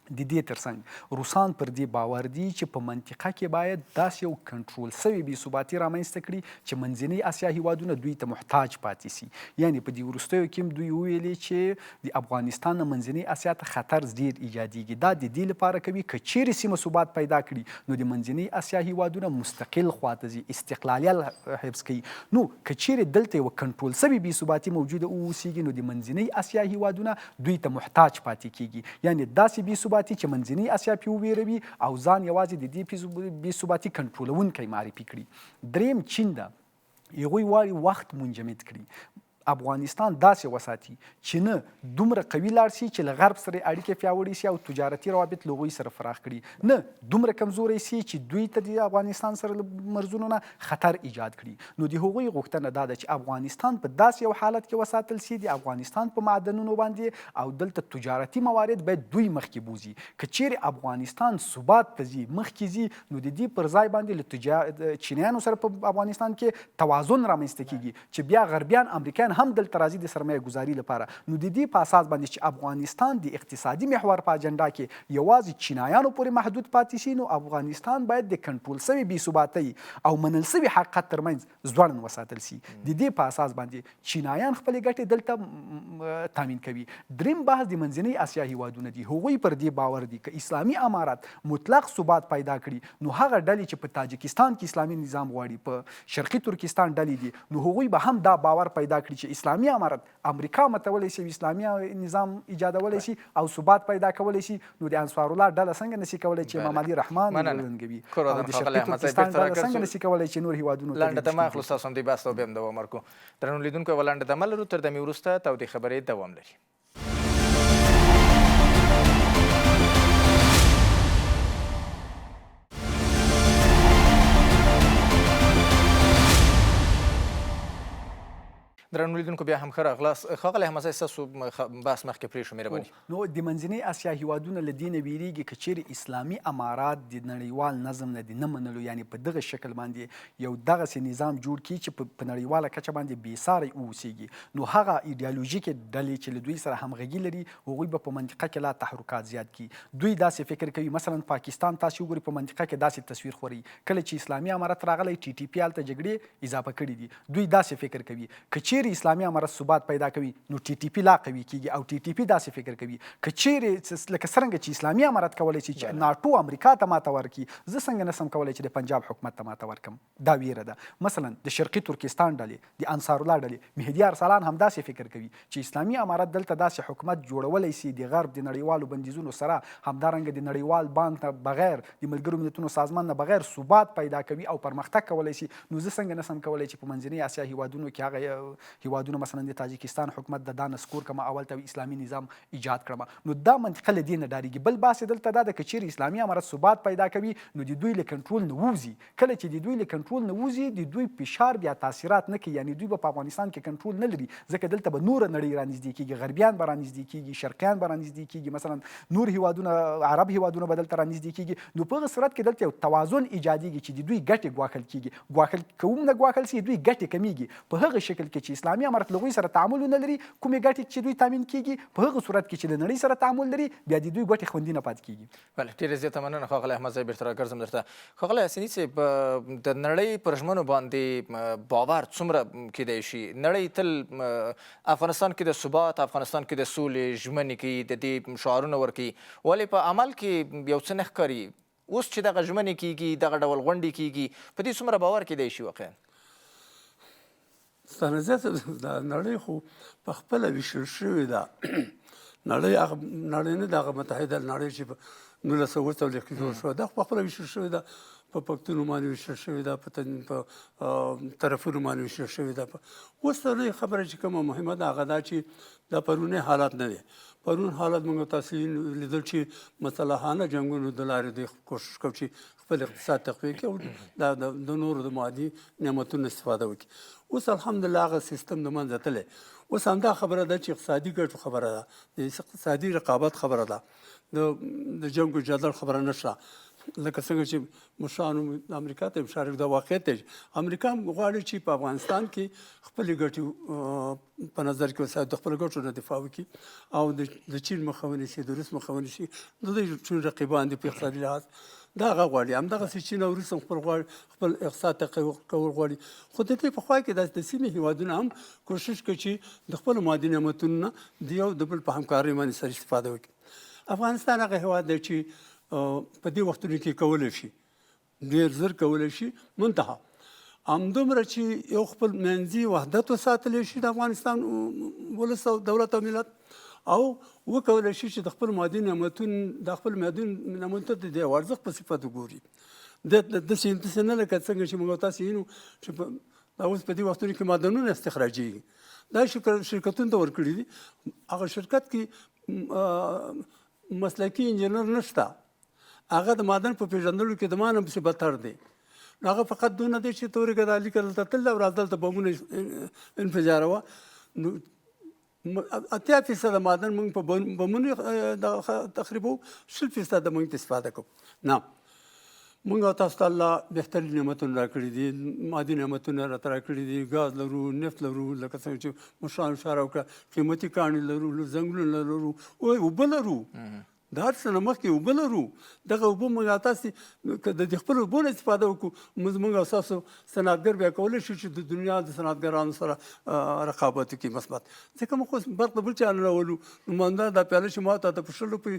د دې ترڅنګ روسان پر دې باور دي چې په منطقه کې باید داسې یو کنټرول سوی بې ثباتي رامنځته کړي چې منځنۍ اسیا هیوادونه دوی ته محتاج پاتې سي. یعنې په دې وروستیو کې دوی وویلې چې د افغانستان نه منځنۍ اسیا ته خطر ډېر ایجادیږي. دا د دې لپاره کوي که چیرې سیمه ثبات پیدا کړي نو د منځنۍ اسیا هیوادونه مستقل خواته ځي، استقلالیت حفظ کوي. نو که چیرې دلته یوه کنټرول سوې بې ثباتي موجوده واوسیږي نو د منځنۍ اسیا هیوادونه دوی ته محتاج پاتې کیږي. یعنې داسې بې ثباتي چې منځنۍ اسیا پې وویروي او ځان یوازې د دې بې ثباتي کنټرولونکی معرفي کړي. دریم چین ده، هغوی غواړي وخت منجمد کړي. افغانستان داسې وساتي چې نه دومره قوي لاړ شي چې له غرب سره اړیکې پیاوړې شي او تجارتي روابط له هغوی سره فراخ کړي، نه دومره کمزوری شي چې دوی ته د افغانستان سره له مرزونو نه خطر ایجاد کړي. نو د هغوی غوښتنه دا ده چې افغانستان په داسې یو حالت کې وساتل شي، د افغانستان په معدنونو باندې او دلته تجارتي موارد باید دوی مخکې بوزي. که چیرې افغانستان ثبات ته ځي، مخکې ځي، نو د دې پر ځای باندې له چینیانو سره په افغانستان کې توازن رامنځته کیږي چې بیا غربیان امریکایان هم دلته راځي د سرمایه ګذاري لپاره. نو د دې په اساس باندې چې افغانستان د اقتصادي محور په اجنډا کې یوازې چینایانو پورې محدود پاتې شي، نو افغانستان باید د کنټرول سوي بې ثباتۍ او منل سوي حقیقت ترمنځ ځوړند وساتل شي. د دې په اساس باندې چینایان خپلې ګټې دلته تامین کوي. دریم بحث د منځنۍ اسیا هیوادونه دي. هغوی پر دې باور دي که اسلامي امارات مطلق ثبات پیدا کړي، نو هغه ډلې چې په تاجکستان کې اسلامي نظام غواړي، په شرقي ترکستان ډلې دي، نو هغوی به هم دا باور پیدا کړي چې اسلامي امارت امریکا متولی شي، اسلامي نظام ایجادولی شي او ثبات پیدا کولی شي. نو د انصار الله ډله څنګه نشي کولی چې امام علي رحمان ورنګوي، او د شرقي ترکستان ډله څنګه نشي کولی چې نور هیوادونو ته لنډه دمه اخلو. ستاسو همدې بحث ته بیا هم دوام ورکړو. درنو لیدونکو یوه لنډه دمه لرو، تر دمې وروسته تودې خبرې دوام لري. درنو لیدونکو بیا هم ښه راغلاست. ښاغلی احمدزی ستاسو بحث مخکې پرېښو، مهرباني. نو د منځنۍ اسیا هیوادونه له دې نه ویرېږي که چیرې اسلامي امارات د نړیوال نظم نه د نه منلو، یعنې په دغه شکل باندې یو دغسې نظام جوړ کړي چې په نړیواله کچه باندې بېساری واوسېږي، نو هغه ایډیالوژیکې ډلې چې له دوی سره همغږي لري هغوی به په منطقه کې لا تحرکات زیات کړي. دوی داسې فکر کوي، مثلا پاکستان تاسې وګورئ په منطقه کې داسې تصویر خوري، کله چې اسلامي امارت راغلی ټي ټي پي هلته جګړې اضافه کړي دي. دوی داسې فکر کوي که چیرې اسلامي امارت ثبات پیدا کوي نو ټي ټي پي لا قوي کیږي، او ټي ټي پي داسې فکر کوي که چیرې لکه څرنګه چې اسلامي امارت کولی شي چې ناټو امریکا ته ماته ورکړي، زه څنګه نسم کولی چې د پنجاب حکومت ته ماته ورکړم. دا ویره ده. مثلا د شرقي ترکستان ډلې، د انصار الله ډلې، مهدي ارسلان هم داسې فکر کوي چې اسلامي امارت دلته داسې حکومت جوړولی شي د غرب د نړیوالو بندیزونو سره، همدارنګه د نړیوال بانک نه بغیر، د ملګرو ملتونو سازمان نه بغیر ثبات پیدا کوي او پرمختګ کولی شي. نو زه څنګه نسم کولی چې په منځنۍ اسیا هیوادونو کې هغه هیوادونه مثلا د تاجکستان حکومت د دا نسکور کړم، اول ته اسلامي نظام ایجاد کړم. نو دا منطقه له دې نه ډارېږي. بل بحث یې دلته دا ده که چیرې اسلامي امارت ثبات پیدا کوي نو د دوی له کنټرول نه ووځي. کله چې د دوی له کنټرول نه ووځي، د دوی فشار بیا تاثیرات نه کوي، یعنې دوی به په افغانستان کې کنټرول نه لري، ځکه دلته به نوره نړۍ رانږدې کېږي، غربیان به رانږدې کېږي، شرقیان به رانږدې کېږي، مثلا نور هیوادونه عرب هیوادونه به دلته رانږدې کېږي. نو په هغه صورت کې دلته یو توازن ایجادېږي چې د دوی ګټې ګواښل کېږي. ګواښل که هم نه ګواښل شي، دوی ګټې کمیږي. په هغه شکل کې چې اسلامي امارت له هغوی سره تعامل ونه لري، کومې ګټې چې دوی تامین کېږي، په هغه صورت کې چې د نړۍ سره تعامل لري، بیا د دوی ګټې خوندي نه پاتې کېږي. بله، ډېره زیاته مننه ښاغلی احمدزی. بېرته راګرځم درته. ښاغلی حسیني صاحب، د نړۍ پر ژمنو باندې باور څومره کیدی شي؟ نړۍ تل افغانستان کې د ثبات، افغانستان کې د سولې ژمنې کوي، د دې شعارونه ورکوي، ولې په عمل کې یو څه نه ښکاري؟ اوس چې دغه ژمنې کېږي، دغه ډول غونډې کېږي، په دې څومره باور کیدی شي واقعا؟ ستانزیت د نړۍ خو په خپله ویشل شوې ده. نړۍ نه د هغه متحده نړۍ چې په 1940 کې جوړ شوه، دا خو په خپله ویشل شوې ده. په پښتونو باندې ویشل شوې ده، په طرفونو باندې ویشل شوې ده. اوس لوی خبره چې کومه مهمه ده هغه دا چې دا پرونی حالات نه دی. پرون حالت موږ تاسو لیدل چې مسلحانه جنګونو د لارې دوی کوشش کوي چې خپل اقتصاد تقویه کړي او د نورو د مادي نعمتونو استفاده وکړي. اوس الحمدلله هغه سیستم د منځه تللی. اوس همدا خبره ده چې اقتصادي ګټو خبره ده، د اقتصادي رقابت خبره ده، د جنګ و جدل خبره نشته. لکه څنګه چې مشرانو امریکا ته مشارک دا واقعیت دی. امریکا هم غواړي چې په افغانستان کې خپلې ګټې په نظر کې وساتي، د خپلو ګټو نه دفاع وکړي او د چین مخه ونیسي، د روس مخه ونیسي. د دوی ټول رقیبان دي په اقتصادي لحاظ، دا هغه غواړي. همدغسې چین او روس هم خپل اقتصاد تقویه کول غواړي. خو د دې په خوا کې د سیمې هېوادونه هم کوشش کوي چې د خپلو مادي نعمتونو نه د یو د بل په همکارۍ باندې سره استفاده وکړي. افغانستان هغه هېواد دی چې په دې وختونو کې کولی شي، ډېر زر کولی شي، منتها همدومره چې یو خپل منځي وحدت وساتلی شي د افغانستان ولس او دولت او ملت، او وکولی شي چې د خپل مادي نعمتونو ته د یو ارزښت په صفت وګوري. داسې نه لکه څنګه چې موږ تاسو وینو چې اوس په دې وختونو کې معدنونه استخراجېږي. دا شرکتونو ته ورکړي دي. هغه شرکت کې مسلکي انجینر نشته، هغه د معدن په پیژندلو کې د ما نه پسې بدتر دی. هغه فقط دونه دی چې تورې که د علي که دلته تللی او راځه دلته بمونه انفجاروه. نو 80% معدن موږ په بمونو تخریبو، 20% موږ استفاده کوو. نه، موږ او تاسو ته الله بهترین نعمتونه راکړي دي، مادي نعمتونه راته راکړي دي، ګاز لرو، نفت لرو، لکه څنګه چې مشرانو اشاره وکړه، قیمتي کاڼي لرو، ځنګلونه لرو، اوبه لرو، د هر څه نه مخکې اوبه لرو. دغه اوبه موږ او تاسې که د خپلو اوبو نه استفاده وکړو، موږ او ستاسو صنعتګر بیا کولی شو چې د دنیا د صنعتګرانو سره رقابت وکړي مثبت. ځکه موږ خو برق د بل چا نه راولو. نو مانده دا پیاله چې ما ته په 100 روپۍ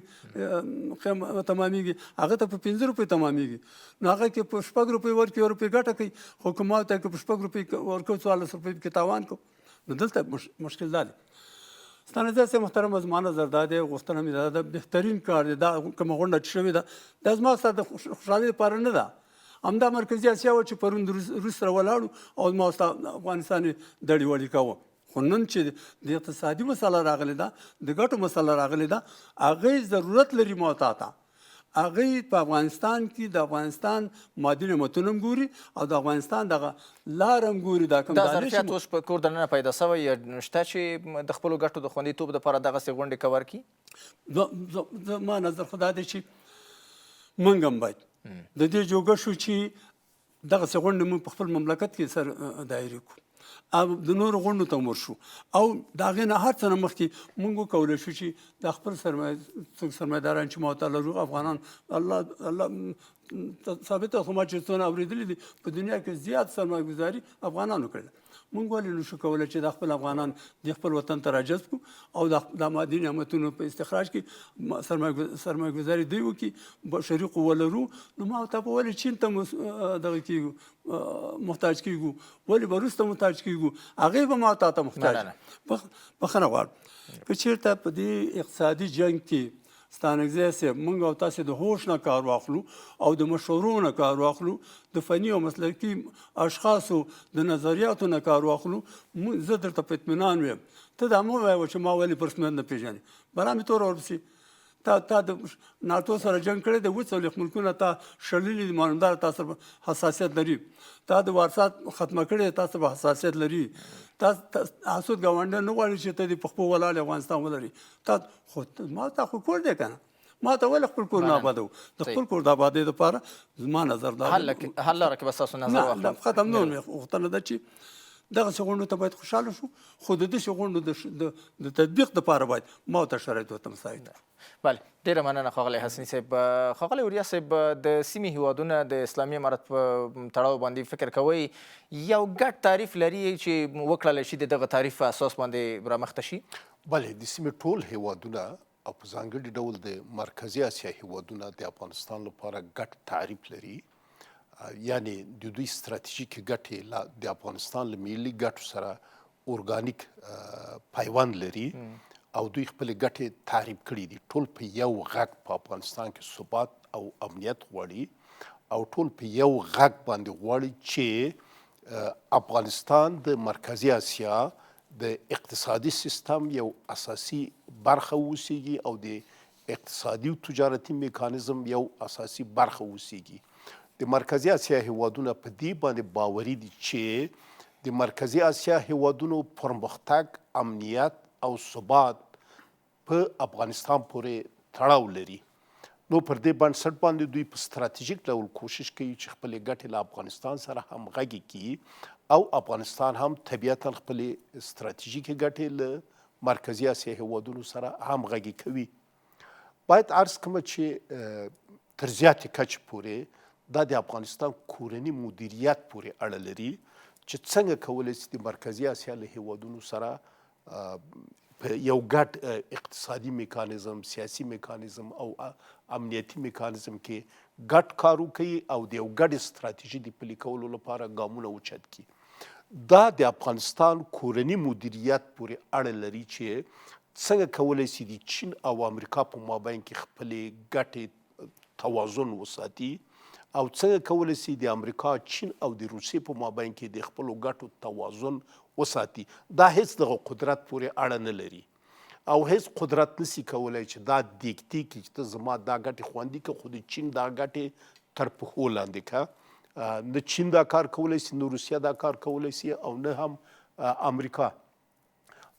تمامېږي، هغه ته په 5 روپۍ تمامېږي. نو هغه کې په 6 روپۍ ورکړي، 1 روپۍ ګټه کوي. خو که ما ته که په 6 روپۍ ورکوو 14 روپۍ کې تاوان کوو، نو دلته مشکل دا دی. ستانه سے محترم از ما نظر دا دی، غوښتنه مې دا ده بهترین کار دی دا کومه غونډه چې شوې ده، دا زما سره د خوشحالۍ لپاره نه ده. همدا مرکزي اسیا وه چې پرون روس سره ولاړو او ما افغانستان یې دړې وړې کوه. خو نن چې د اقتصادي مسله راغلې ده، د ګټو مسله راغلې ده، هغې ضرورت لري ما ته هغې په افغانستان کې د افغانستان مادي نعمتونه هم ګوري او د افغانستان دغه لار هم ګوري. دا ظرفیت اوس په کور دننه پیدا شوی یا شته چې د خپلو ګټو د خوندیتوب دپاره دغسې غونډې کور کړي؟ زما نظر خو دا دی چې موږ هم باید د دې جوګه شو چې دغسې غونډې موږ په خپل مملکت کې سر دایرې کړو او د نورو غونډو ته ورشو. او د هغې نه هر څه نه مخکې موږ وکولی شو چې د خپل څوک سرمایهداران چې ما ورته لرو افغانان، الله ثابته خو ما چې څونه اورېدلي دي په دنیا کې زیات سرمایه‌ګزاري افغانانو کړې. موږ ولې نشو کولی چې د خپل افغانان د خپل وطن ته راجذب کړو او د مادي نعمتونو په استخراج کې سرمایه‌ګزاري دوی وکړي، بشري قوه لرو. نو ما ورته ولې چین ته دغه کېږو محتاج کېږو، ولې به روس ته محتاج کېږو، هغې به ما ته محتاج. بخښنه غواړم که چېرته په دې اقتصادي جنګ کې ستانکزی صاحب موږ او تاسې د هوش نه کار واخلو او د مشورو نه کار واخلو، د فني او مسلکي اشخاصو د نظریاتو نه کار واخلو، زه درته په اطمینان ویم ته دا مه وایه چې ما ولې پرسمت نه پېژنې. بلا مې تور ورپسې تا د ناتو سره جنګ کړی دی، 40 ملکونه تا شړلي دي، معلومدار تا سره حساسیت لري، تا د وارسات ختمه کړې تا سره حساسیت لري، تا حسود ګاونډی نه غواړي چې ته دې په خپل ولاړ افغانستان ولري. تا خو ما ته خو کور دی که نه، ما ته ولې خپل کور نه آبادوو؟ د خپل کور د آبادۍ دپاره زما نظر دا حل لاره کې به ستاسو نظر واخلم. ختم نه مې غوښتنه ده چې دغسې غونډو ته باید خوشحاله شو، خو د داسې غونډو د تطبیق دپاره باید ما ورته شرایط ورته مساعد کړو. بله، ډېره مننه ښاغلی حسني صاحب. ښاغلی وریا صاحب، د سیمې هیوادونه د اسلامي امارت په تړاو باندې فکر کوئ یو ګډ تعریف لري چې وکړلی شي د دغه تعریف په اساس باندې رامخته شي؟ بله، د سیمې ټول هیوادونه او په ځانګړي ډول د مرکزي اسیا هیوادونه د افغانستان لپاره ګډ تعریف لري. یعنی د دوی ستراتیژیکې ګټې د افغانستان له ملي ګټو سره ارګانیک پیوند لري او دوی خپلې ګټې تعریف کړي دي. ټول په یو غږ په افغانستان کې ثبات او امنیت غواړي او ټول په یو غږ باندې غواړي چې افغانستان د مرکزي اسیا د اقتصادي سیستم یو اساسي برخه اوسیږي او د اقتصادي او تجارتي میکانیزم یو اساسي برخه اوسیږي. د مرکزي اسیا هیوادونه په دې باندې باوري دي چې د مرکزي اسیا هیوادونو پرمختګ، امنیت او ثبات په افغانستان پورې تړاو لري. نو پر دې بنسټ باندې دوی په ستراتیژیک ډول کوشش کوي چې خپلې ګټې له افغانستان سره همغږي کړي او افغانستان هم طبیعتا خپلې ستراتیژیکې ګټې له مرکزي اسیا هیوادونو سره همغږي کوي. باید عرض کړم چې تر زیاتې کچې پورې دا د افغانستان کورني مدیریت پورې اړه لري چې څنګه کولی شي د مرکزي اسیا له هیوادونو سره په یو ګډ اقتصادي میکانیزم، سیاسي میکانیزم او امنیتي میکانیزم کې ګډ کار وکړي او د یو ګډ ستراتیژي د پلي کولو لپاره ګامونه اوچت کړي. دا د افغانستان کورني مدیریت پورې اړه لري چې څنګه کولی شي د چین او امریکا په مابین کې خپلې ګټې توازن وساتي او څنګه کولی شي د امریکا، چین او د روسیې په مابین کې د خپلو ګټو توازن وساتي. دا هیڅ دغه قدرت پورې اړه نه لري او هیڅ قدرت نسی کولی چې دا دیکتي کړي چې ته زما دا ګټې خوندي کړه، خو د چین دا ګټې تر پښو لاندې کړه. نه چین دا کار کولی سي، نه روسیه دا کار کولی سي او نه هم امریکا.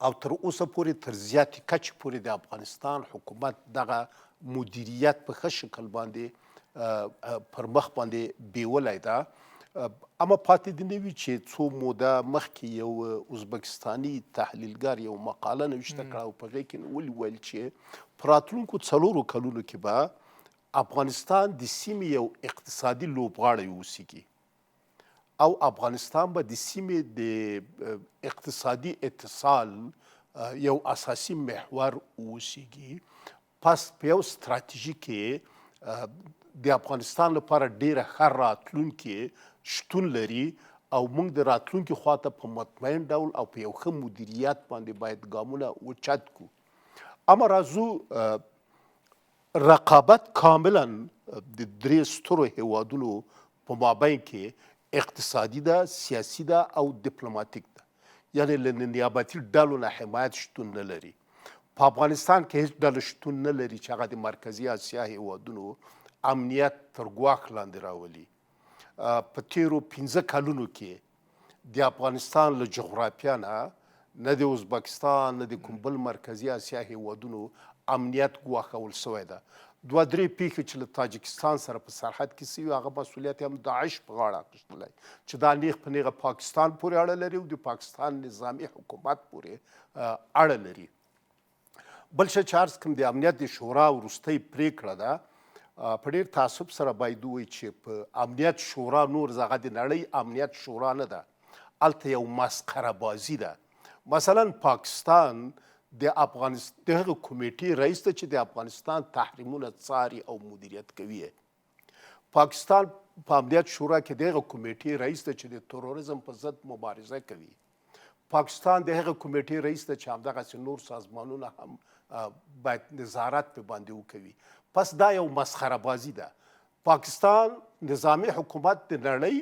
او تر اوسه پورې تر زیاتې کچې پورې د افغانستان حکومت دغه مدیریت په ښه شکل باندې پر مخ باندې بیولی ده. اما پاتې دې نه وي چې څو موده مخکې یو ازبکستاني تحلیلګر یو مقاله نوشته کړه او په هغې کې وویل چې په راتلونکو 4 کلونو کې به افغانستان د سیمې یو اقتصادي لوبغاړی اوسیږي او افغانستان به د سیمې د اقتصادي اتصال یو اساسي محور اوسیږي. پس په یو ستراتیژي کې د افغانستان لپاره ډیره ښه راتلونکې شتون لري او موږ د راتلونکي خواته په مطمئن ډول او په یو ښه مدیریت باندې باید ګامونه اوچت کړو. اما راځو رقابت کاملا د 3 سترو هیوادونو په مابین کې اقتصادي ده، سیاسي ده او ډیپلوماتیک ده، یعنی له نیابتي ډلو نه حمایت شتون نه لري. په افغانستان کې هیڅ ډله شتون نه لري چې هغه د مرکزي اسیا هیوادونو امنیت تر ګواښ لاندې راولي. په تیرو 15 کلونو کې د افغانستان له جغرافیا نه د ازبکستان نه د کوم بل مرکزي اسیا هیوادونو امنیت ګواښول سوی ده. 2-3 پیښې چې له تاجکستان سره په سرحد کې سوي هغه مسؤلیت هم داعش په غاړه اخیستلی چې دا نیغ په نیغه پاکستان پورې اړه لري او د پاکستان نظامي حکومت پورې اړه لري. بل شی چې عرض کړم د امنیت د شورا وروستۍ پرېکړه ده. په ډېر تعصب سره باید ووایي چې په امنیت شورا نور هغه د نړۍ امنیت شورا نه ده، هلته یو مسخره بازي ده. مثلا پاکستان د افغانستان دغه کمیټې رئیس ته چې د افغانستان تحریمونه څاري او مدیریت کوي. پاکستان په امنیت شورا کې دغه کمیټې رئیس ته چې د تروریزم په ضد مبارزه کوي. پاکستان دغه کمیټې رئیس ته چې همدغسې نور سازمانونه هم باید نظارت په باندې وکوي. پس دا یو مسخره بازی ده. پاکستان نظامی حکومت د نړۍ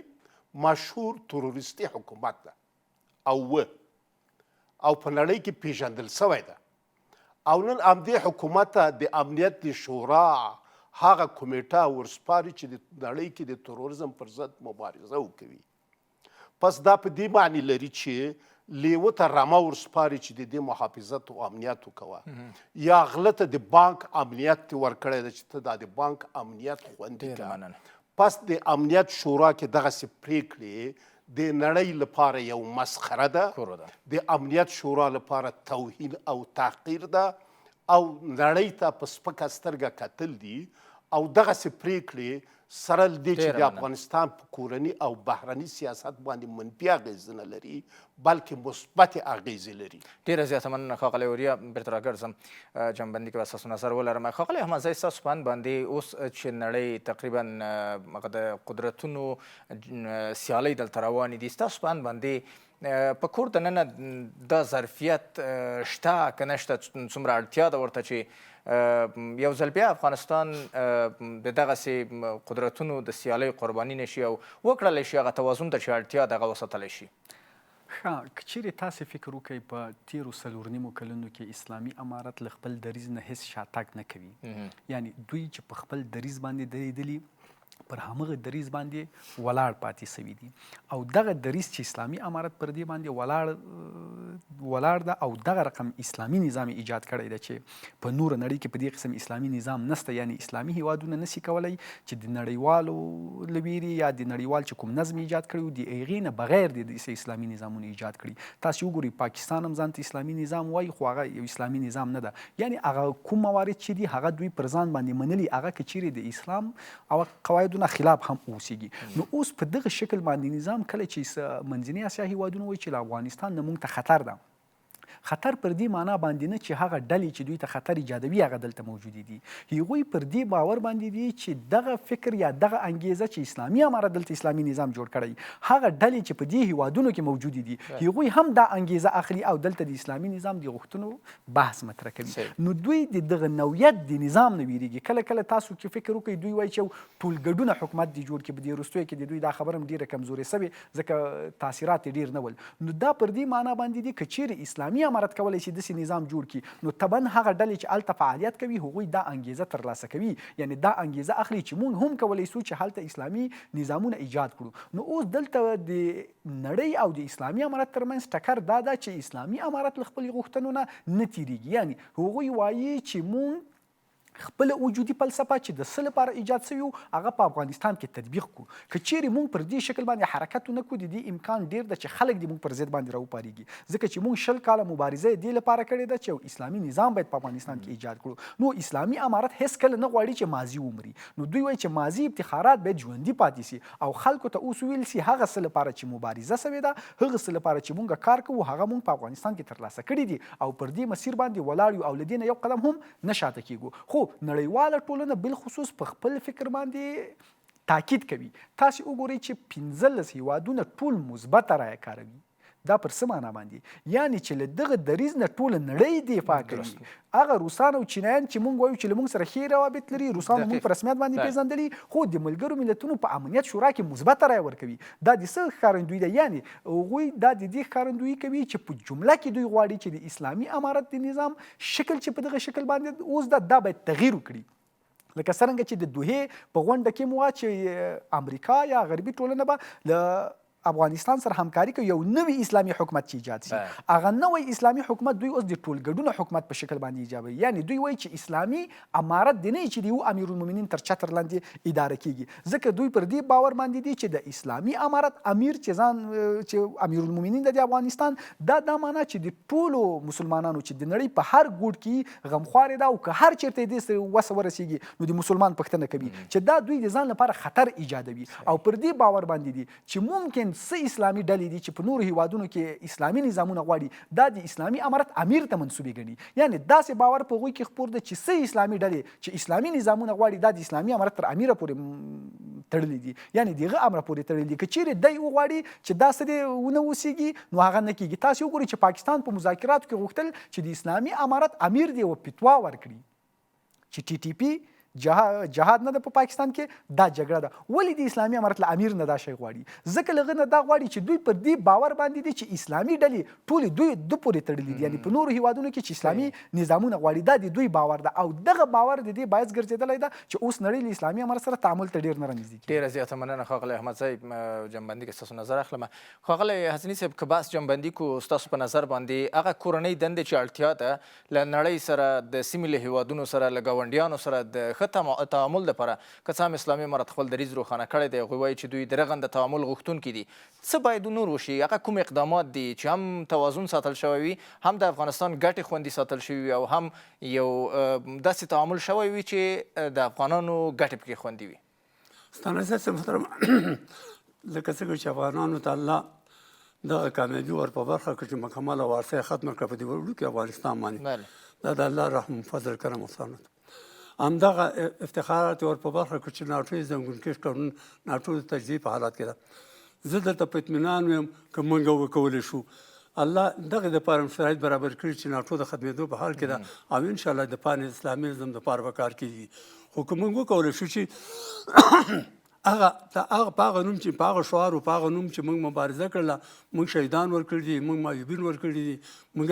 مشهور تروریستي حکومت ده او په نړۍ کې پیژندل سوی ده. او نن همدې حکومت ته د امنیت د شورا هغه کمیټه ورسپاري چې د نړۍ کې د تروریزم پر ضد مبارزه وکوي. پس دا په دې معنی لري چې لیوه ته رمه ورسپاري چې د دې محافظت او امنیت وکوه، یا غله ته د بانک امنیت ورکړی ده چې ته دا د بانک امنیت خوندي کړه. پس د امنیت شورا کې دغسې پرېکړې د نړۍ لپاره یو مسخره ده، د امنیت شورا لپاره توهین او تحقیر ده او نړۍ ته په سپکه سترګه کتل دي. او دغسې پرېکړې سره له دې چې د افغانستان په کورني او بهرني سیاست باندې منفي اغېزې نه لري بلکې مثبتې اغېزې لري. ډېره زیاته مننه ښاغلی وریا. بیرته راګرځم جمعبندي کې به ستاسو نظر ولرم. ښاغلی احمدزی، ستاسو په اند باندې اوس چې نړۍ تقریبا هغه د قدرتونو سیالۍ دلته روانې دي، ستاسو په اند باندې په کور دننه دا ظرفیت شته که نشته؟ څومره اړتیا ده ورته چې یو ځل بیا افغانستان د دغسې قدرتونو د سیالۍ قرباني نه شي او وکړلی شي هغه توازن ته چې اړتیا ده هغه وساتلی شي؟ ښه، که چیرې تاسې فکر وکړئ په تیرو 4.5 کلونو کې اسلامي امارت له خپل دریځ نه هېڅ شاتګ نه کوي. یعنی دوی چې په خپل دریځ باندې درېدلي پر همغه دریځ باندې ولاړ پاتې سوي دي او دغه دریځ چې اسلامي امارت پر دې باندې ولاړ ده او دغه رقم اسلامي نظام ایجاد کړی ده چې په نوره نړۍ کې په دې قسم اسلامي نظام نسته. یعنی اسلامي هیوادونه نسي کولی چې د نړیوالو له ویرې یا د نړیوال چې کوم نظم ایجاد کړی و د هغې نه بغیر د اسلامي نظامونه ایجاد کړي. تاسې وګورئ پاکستان هم ځان ته اسلامي نظام وایي خو هغه یو اسلامي نظام نه ده. یعنی هغه کوم موارد چې دي هغه دوی پر ځان باندې منلي، هغه که چیرې د اسلام او قواعدو خلاف هم اوسیږي. نو اوس په دغه شکل باندې نظام کله چې منځنۍ اسیا هیوادونه وایي چې له افغانستان نه موږ ته خطر ده، خطر پر دې معنا باندې نه چې هغه ډلې چې دوی ته خطر ایجادوي هغه دلته موجودې دي. هغوی پر دې باور باندې دي چې دغه فکر یا دغه انګیزه چې اسلامي امارت دلته اسلامي نظام جوړ کړی، هغه ډلې چې په دې هیوادونو کې موجودې دي هغوی هم دا انګیزه اخلي او دلته د اسلامي نظام د غوښتنو بحث مطرح کوي. نو دوی د دغه نوعیت د نظام نه ویریږي. کله کله تاسو چې فکر وکړئ دوی وایي چې ټولګډونه حکومت دی جوړ کړي، په دې وروستیو کې د دوی دا خبره هم ډېره کمزورې سوې ځکه تاثیرات یې ډېر نه ول. نو دا پر دې معنا باندې دي که چیرې اسلامي امارت کولی شي داسې نظام جوړ کړي نو طبعا هغه ډلې چې هلته فعالیت کوي هغوی دا انګیزه ترلاسه کوي، یعنی دا انګیزه اخلي چې موږ هم کولی سو چې هلته اسلامي نظامونه ایجاد کړو. نو اوس دلته د نړۍ او د اسلامي امارت ترمنځ ټکر دا ده چې اسلامي امارت له خپلې غوښتنو نه تیریږي، یعنی هغوی وایي چې موږ خپل وجودي فلسفه چې د څه لپاره ایجاد شوي وو هغه په افغانستان کې تطبیق کړو. که چیرې موږ پر دې شکل باندې حرکت ونه کړو د دې امکان ډېر ده چې خلک دې موږ پر ضد باندې راوپارېږي، ځکه چې موږ 20 کاله مبارزه یې دې لپاره کړې ده چې یو اسلامي نظام باید په افغانستان کې ایجاد کړو. نو اسلامي امارت هیڅ کله نه غواړي چې ماضي ومري. نو دوی وایي چې ماضي افتخارات باید ژوندي پاتې سي او خلکو ته اوس ویل سي هغه څه لپاره چې مبارزه سوې ده، هغه څه لپاره چې موږ کار کوو هغه موږ په افغانستان کې ترلاسه کړي دي او پر دې مسیر باندې ولاړ یو او له دې نه یو قدم هم نه شاته کیږو. خو نړیواله ټولنه بالخصوص په خپل فکر باندې تاکید کوي. تاسو وګورئ چې 15 هیوادونه ټول مثبته رایه کاروي. دا پر څه معنا باندې؟ یعنی چې له دغه دریځ نه ټوله نړۍ دفاع کوي. هغه روسان او چینایان چې موږ وایو چې له موږ سره ښې روابط لري، روسان موږ په رسمیت باندې پیژندلي، خو د ملګرو ملتونو په امنیت شورا کې مثبته رایه ورکوي. دا د څه ښکارندویي ده؟ یعنی هغوی دا د دې ښکارندویي کوي چې په جمله کې دوی غواړي چې د اسلامي امارت د نظام شکل چې په دغه شکل باندې اوس دا باید تغییر وکړي. لکه څرنګه چې د دوحې په غونډه کې مو چې امریکا یا غربي ټولنه به له افغانستان سره همکاري کوي یو نوی اسلامي حکومت چې ایجاد شي. هغه نوی اسلامي حکومت دوی اوس د ټولګډونه حکومت په شکل باندې ایجابوي. یعنی دوی وایي چې اسلامي امارت دی نه چې د یو امیرالمؤمنین تر چتر لاندې اداره کیږي، ځکه دوی پر دې باور باندې دي چې د اسلامي امارت امیر چې ځان چې امیرالمؤمنین د افغانستان دا معنا چې د ټولو مسلمانانو چې د نړۍ په هر ګوټ کې غمخوار ده او که هر چیرته دې وسه ورسیږي نو د مسلمان پوښتنه کوي چې دا دوی د ځان لپاره خطر ایجادوي او پر دې باور باندې دي چې ممکن څه اسلامي ډلې دي چې په نورو هیوادونو کې اسلامي نظامونه غواړي دا د اسلامي امارت امیر ته منسوبې ګڼي. یعنی داسې باور په هغوی کې خپور ده چې څه اسلامي ډلې چې اسلامي نظامونه غواړي دا د اسلامي امارت تر امیره پورې تړلي دي، یعنی دغه امر پورې تړلي دي. که چیرې دی وغواړي چې دا څه دی ونه اوسیږي نو هغه نه کیږي. تاسو وګورئ چې پاکستان په مذاکراتو کې غوښتل چې د اسلامي امارت امیر دی او فتوا ورکړي چې ټي ټي پی جهاد نه ده په پاکستان کې، دا جګړه ده. ولې د اسلامي امارت له امیر نه دا شی غواړي؟ ځکه له هغه نه دا غواړي چې دوی پر دې باور باندې دي چې اسلامي ډلې ټولې دوی د پورې تړلي دي، یعنی په نورو هیوادونو کې چې اسلامي نظامونه غواړي دا د دوی باور ده او دغه باور د دې باعث ګرځېدلی ده چې اوس نړۍ له اسلامي امارت سره تعامل ته ډېر نه رانږدې کېږي. ډېره زیاته مننه ښاغلی احمد صاحب. جنبندي کې ستاسو نظر اخلم. ښاغلی حسني صاحب که بحث جنبندي کړو ستاسو په نظر باندې هغه کورنۍ دندې چې اړتیا ده له نړۍ سره د سیمې له هیوادونو سره له ګاونډیانو سره د ښه تعامل لپاره که څه هم اسلامي امارت خپل دریځ روښانه کړی دی، هغوی وایي چې دوی د رغنده تعامل غوښتونکي دي، څه باید نور وشي؟ هغه کوم اقدامات دي چې هم توازن ساتل شوی وي، هم د افغانستان ګټې خوندي ساتل شوي وي او هم یو داسې تعامل شوی وي چې د افغانانو ګټې پکې خوندي وي؟ ستانه صاحب محترم لکه څنګه چې افغانانو ته الله دغه کامیابي ور په برخه کړه چې مکمله وارثه ختمه کړه په دې وړوکي افغانستان باندې، دا د الله رحم فضل کرم او احسان. همدغه افتخارات ور په برخه کړه چې ناټو یې زنګونکش قانون ناټو د تجزیې په حالات کې ده. زه درته په اطمینان ویم که موږ وکولی شو الله دغه دپاره هم شرایط برابر کړي چې ناټو د ختمېدو په حال کې ده او انشاءالله د پان اسلامي نظام دپاره به کار کېږي. خو که موږ وکولی شو چې هغه په هغه نوم چې په هغه شعار او په هغه نوم چې موږ مبارزه کړله، موږ شهیدان ورکړي دي، موږ معیوبین ورکړي دي، موږ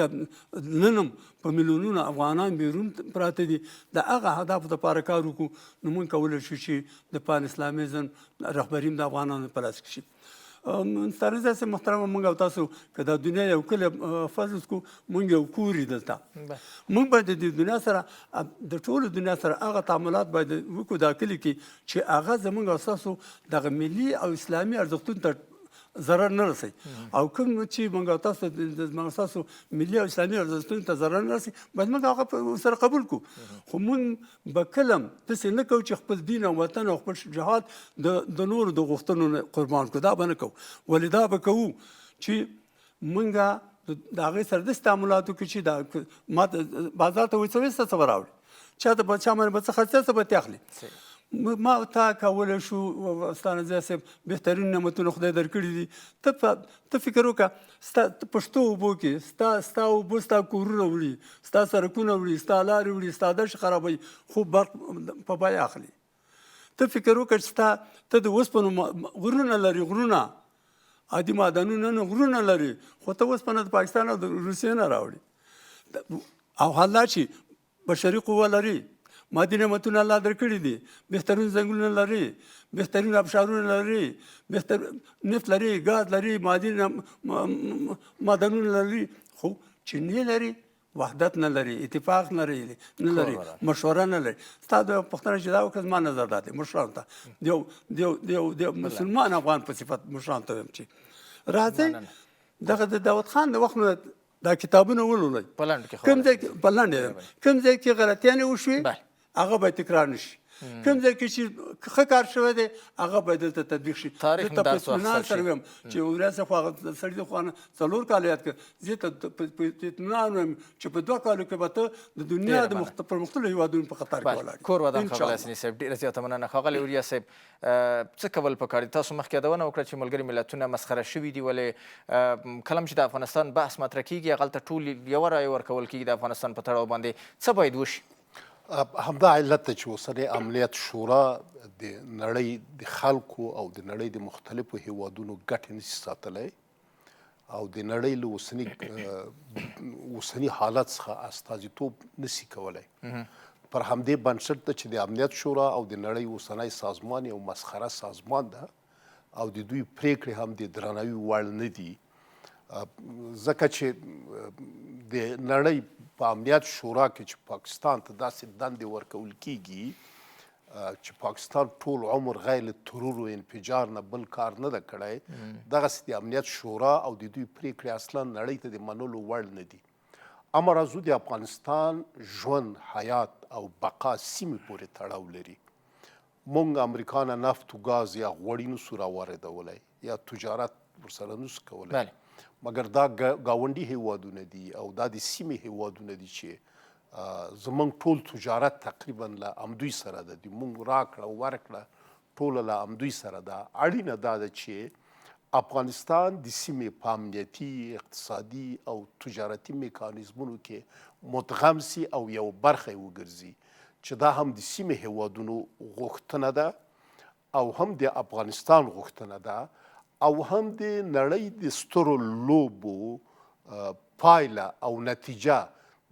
نن هم په میلیونونه افغانان بیرون پراته دي، د هغه اهدافو دپاره کار وکړو نو موږ کولی شو چې د پان اسلامیزم رهبري هم د افغانانو په لاس کې شي. ستانه صاحب محترمه موږ او تاسو که دا دنیا یو کلی فرض کړو موږ یو کور یو دلته، موږ باید د دنیا سره د ټولو دنیا سره هغه تعاملات باید وکړو دا کلي کې چې هغه زموږ او ستاسو دغه ملي او اسلامي ارزښتونو ته ضرر نه رسوي او کوم چې موږ او تاسو د ستاسو ملي او اسلامي ارزښتونو ته ضرر نه رسوي باید موږ هغه سره قبول کړو. خو موږ به کله هم داسې نه کوو چې خپل دین او وطن او خپل جهاد د نورو د غوښتنو نه قربان کړو، دا به نه کوو. ولې دا به کوو چې موږ د هغې سره داسې تعاملات وکړي چې دا ما ته بازار ته وایي څه څه به راوړي چا ته به چا باندې به څه خرڅه څه به تې اخلي ما تا کولی شو استاد نظیر صاحب بهترین نعمتونه خدای درکړي دي ته فکر وکړه ته پښتو اوبو کې ستا اوبه ستا کورونه وړي ستا سړکونه وړي ستا لارې وړي ستا دښت خرابوي خو برق په بیه اخلي ته فکر وکړه چې ته د اوسپنو غرونه لري غرونه عادي معدنونه نه غرونه لري خو ته اوسپنه د پاکستان او د روسیې نه راوړي او حال دا چې بشري قوه لري مادي نعمتونه الله درکړي دي بهترین ځنګلونه لري بهترین آبشارونه لري بهتر نفت لري ګاز لري مادي معدنونه لري خو چې نه لري وحدت نه لري اتفاق نه لري مشوره نه لري ستا د پوښتنه چې دا وکړه زما نظر دا دی مشرانو ته د مسلمان افغان په صفت مشرانو ته وایم چې راځئ دغه د داود خان د وخت نه دا کتابونه ولولئ په لنډ کې کوم ځای کې غلطیانې وشوي هغه باید تکرار نشي کوم ځای کې چې ښه کار شوی دی هغه باید دلته تطبیق شي تاریخ زه ته په اطمینان سره وایم چې ورځ خو هغه سړي د خوا نه 4 کاله یاد کړه زه ته په اطمینان وایم چې په 2 کالو کې به ته د دنیا د مختلفو هېوادونو په قطار کې ولاړ کور ودان ښاغلی حسني صاحب ډېره زیاته مننه ښاغلی اوریا صاحب څه کول پکار دي تاسو مخکې یادونه وکړه چې ملګري ملتونه مسخره شوي دي ولې کله چې د افغانستان بحث مطرح کیږي هغلته ټول یوه رایه ورکول کیږي د افغانستان په تړاو باندې څه باید وشي همدا علت ته چې اوسنۍ امنیت شورا د نړۍ د خلکو او د نړۍ د مختلفو هیوادونو ګټې نشي ساتلی او د نړۍ له اوسني حالت څخه استازیتوب نشي کولی پر همدې بنسټ ته چې د امنیت شورا او د نړۍ اوسنی سازمان یو مسخره سازمان ده او د دوی پریکړې هم د درناوي وړ نه دي ځکه چې د نړۍ په امنیت شورا کې چې پاکستان ته داسې دندې ورکول کیږي چې پاکستان ټول عمر غیر له ترور و انفجار نه بل کار نه ده کړی دغسې د امنیت شورا او د دوی پریکړې اصلا نړۍ ته د منلو وړ نه دي اما راځو د افغانستان ژوند حیات او بقا سیمې پورې تړاو لري موږ امریکا نه نفت و ګاز یا غوړي نسو راواردولی یا تجارت ورسره نسو کولی مګر دا ګاونډي هیوادونه دي او دا د سیمې هیوادونه دي چې زموږ ټول تجارت تقریبا له همدوی سره ده د موږ راکړه ورکړه ټوله له همدوی سره ده اړینه دا ده چې افغانستان د سیمې په امنیتي اقتصادي او تجارتي میکانیزمونو کې مدغم سي او یو برخه یې وګرځي چې دا هم د سیمې هیوادونو غوښتنه ده او هم د افغانستان غوښتنه ده او هم د نړۍ د سترو لوبو پایله او نتیجه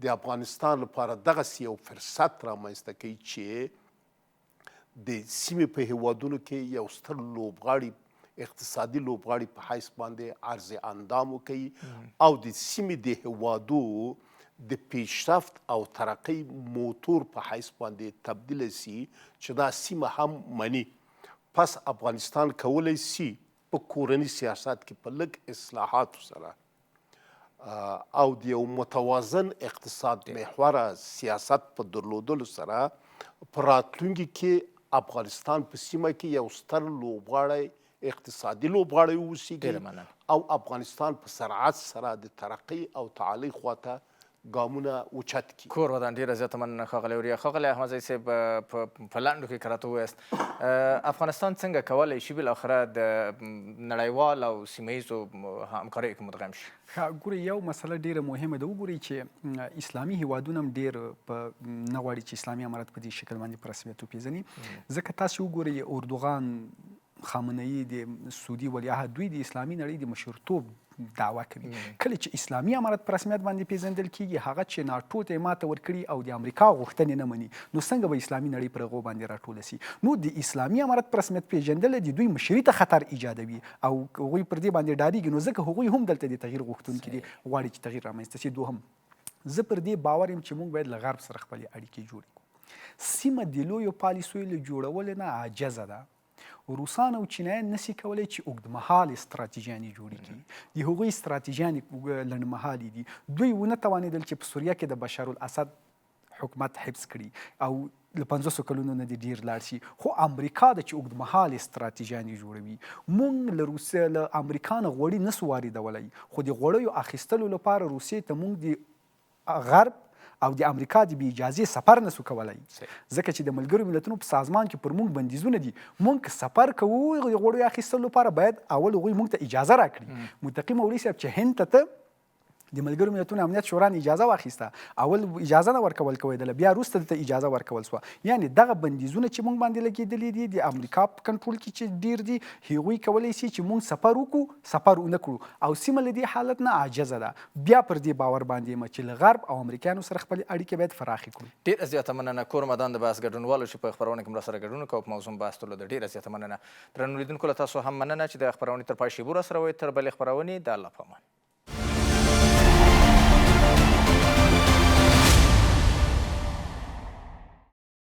د افغانستان لپاره دغسې یو فرصت رامنځته کوي چې د سیمې په هیوادونو کې یو ستر لوبغاړي اقتصادي لوبغاړي په حیث باندې عرض اندام وکوي او د سیمې د هیوادو د پیشرفت او ترقۍ موتور په حیث باندې تبدیل سي چې دا سیمه هم مني پس افغانستان کولی سي په کورني سیاست کې په لږ اصلاحاتو سره او د یو متوازن اقتصاد محوره سیاست په درلودلو سره په راتلونکي کې افغانستان په سیمه کې یو ستر لوبغاړی اقتصادي لوبغاړی واوسیږي او افغانستان په سرعت سره د ترقۍ او تعالی خواته ګامونه اوچت کړي. کور ودان ډېره زیاته مننه ښاغلی اوریا. ښاغلی احمدزی صاحب په لنډو کې که راته ووایاست افغانستان څنګه کولی شي بالاخره د نړیوال او سیمه ییزو همکاریو کې مدغم شي؟ ګورئ یو مسله ډیره مهمه ده. وګورئ چې اسلامي هیوادونه هم ډیر نه غواړي چې اسلامي امارت په دې شکل باندې په رسمیت وپېژني، ځکه تاسو وګورئ اردوغان، خامنه‌ای، د سعودي ولیعهد، دوی د اسلامي نړۍ د مشرتوب دعوه کوي. کله چې اسلامي امارت په رسمیت باندې پیژندل کیږي، هغه چې ناټو ته ماته ورکړي او د امریکا غوښتنې نه مني، نو څنګه به اسلامي نړۍ پر هغو باندې راټوله سي؟ نو د اسلامي امارت په رسمیت پیژندل د دوی مشري ته خطر ایجادوي او هغوی پر دې باندې ډارېږي، نو ځکه هغوی هم دلته د تغییر غوښتونکي دي، غواړي چې تغییر رامنځته سي. دوهم، زه پر دې باور یم چې موږ باید له غرب سره خپلې اړیکې جوړې کړو. سیمه د لویو پالیسیو له جوړولو نه عاجزه ده. روسان او چینایان نشي کولی چې اوږدمهالې ستراتیژیانې جوړې کړي. د هغوی ستراتیژیانې لنډمهالې دي. دوی ونه توانېدل چې په سوریه کې د بشار الاسد حکومت حفظ کړي او له 500 کلونو نه دې ډېر لاړ شي. خو امریکا د چې اوږدمهالې ستراتیژیانې جوړوي. موږ له روسیې له امریکا نه غوړي نسو واردولی، خو د غوړیو اخیستلو لپاره روسیې ته موږ د غرب او د امریکا د بې اجازې سفر نسو کولی، ځکه چې د ملګرو ملتونو په سازمان کې پر موږ بندیزونه دي. موږ که سفر کوو د غوړیو اخیستلو لپاره باید اول هغوی موږ ته اجازه راکړي. متقي مولوي صاحب چې هند ته د ملګرو ملتونو امنیت شورا نه اجازه واخیسته، اول اجازه نه ورکول کېدله، بیا وروسته دلته اجازه ورکول سوه. یعنې دغه بندیزونه چې موږ باندې لګېدلي دي د امریکا په کنټرول کې چې ډېر دي، هغوی کولی شي چې موږ سفر وکړو، سفر ونه کړو، او سیمه له دې حالت نه عاجزه ده. بیا پر دې باور باندې یم چې له غرب او امریکایانو سره خپلې اړیکې باید پراخې کړو. ډېره زیاته مننه کور مدان د بحث ګډونوالو چې په خپرونه کې مرا سره ګډون کوو په موضوع بحث تلو. ډېره زیاته مننه درنو لیدونکو، له تاسو هم مننه چې د خپرونې تر پای شیبو را سره وئ. تر بلې خپرونې د الله په امان.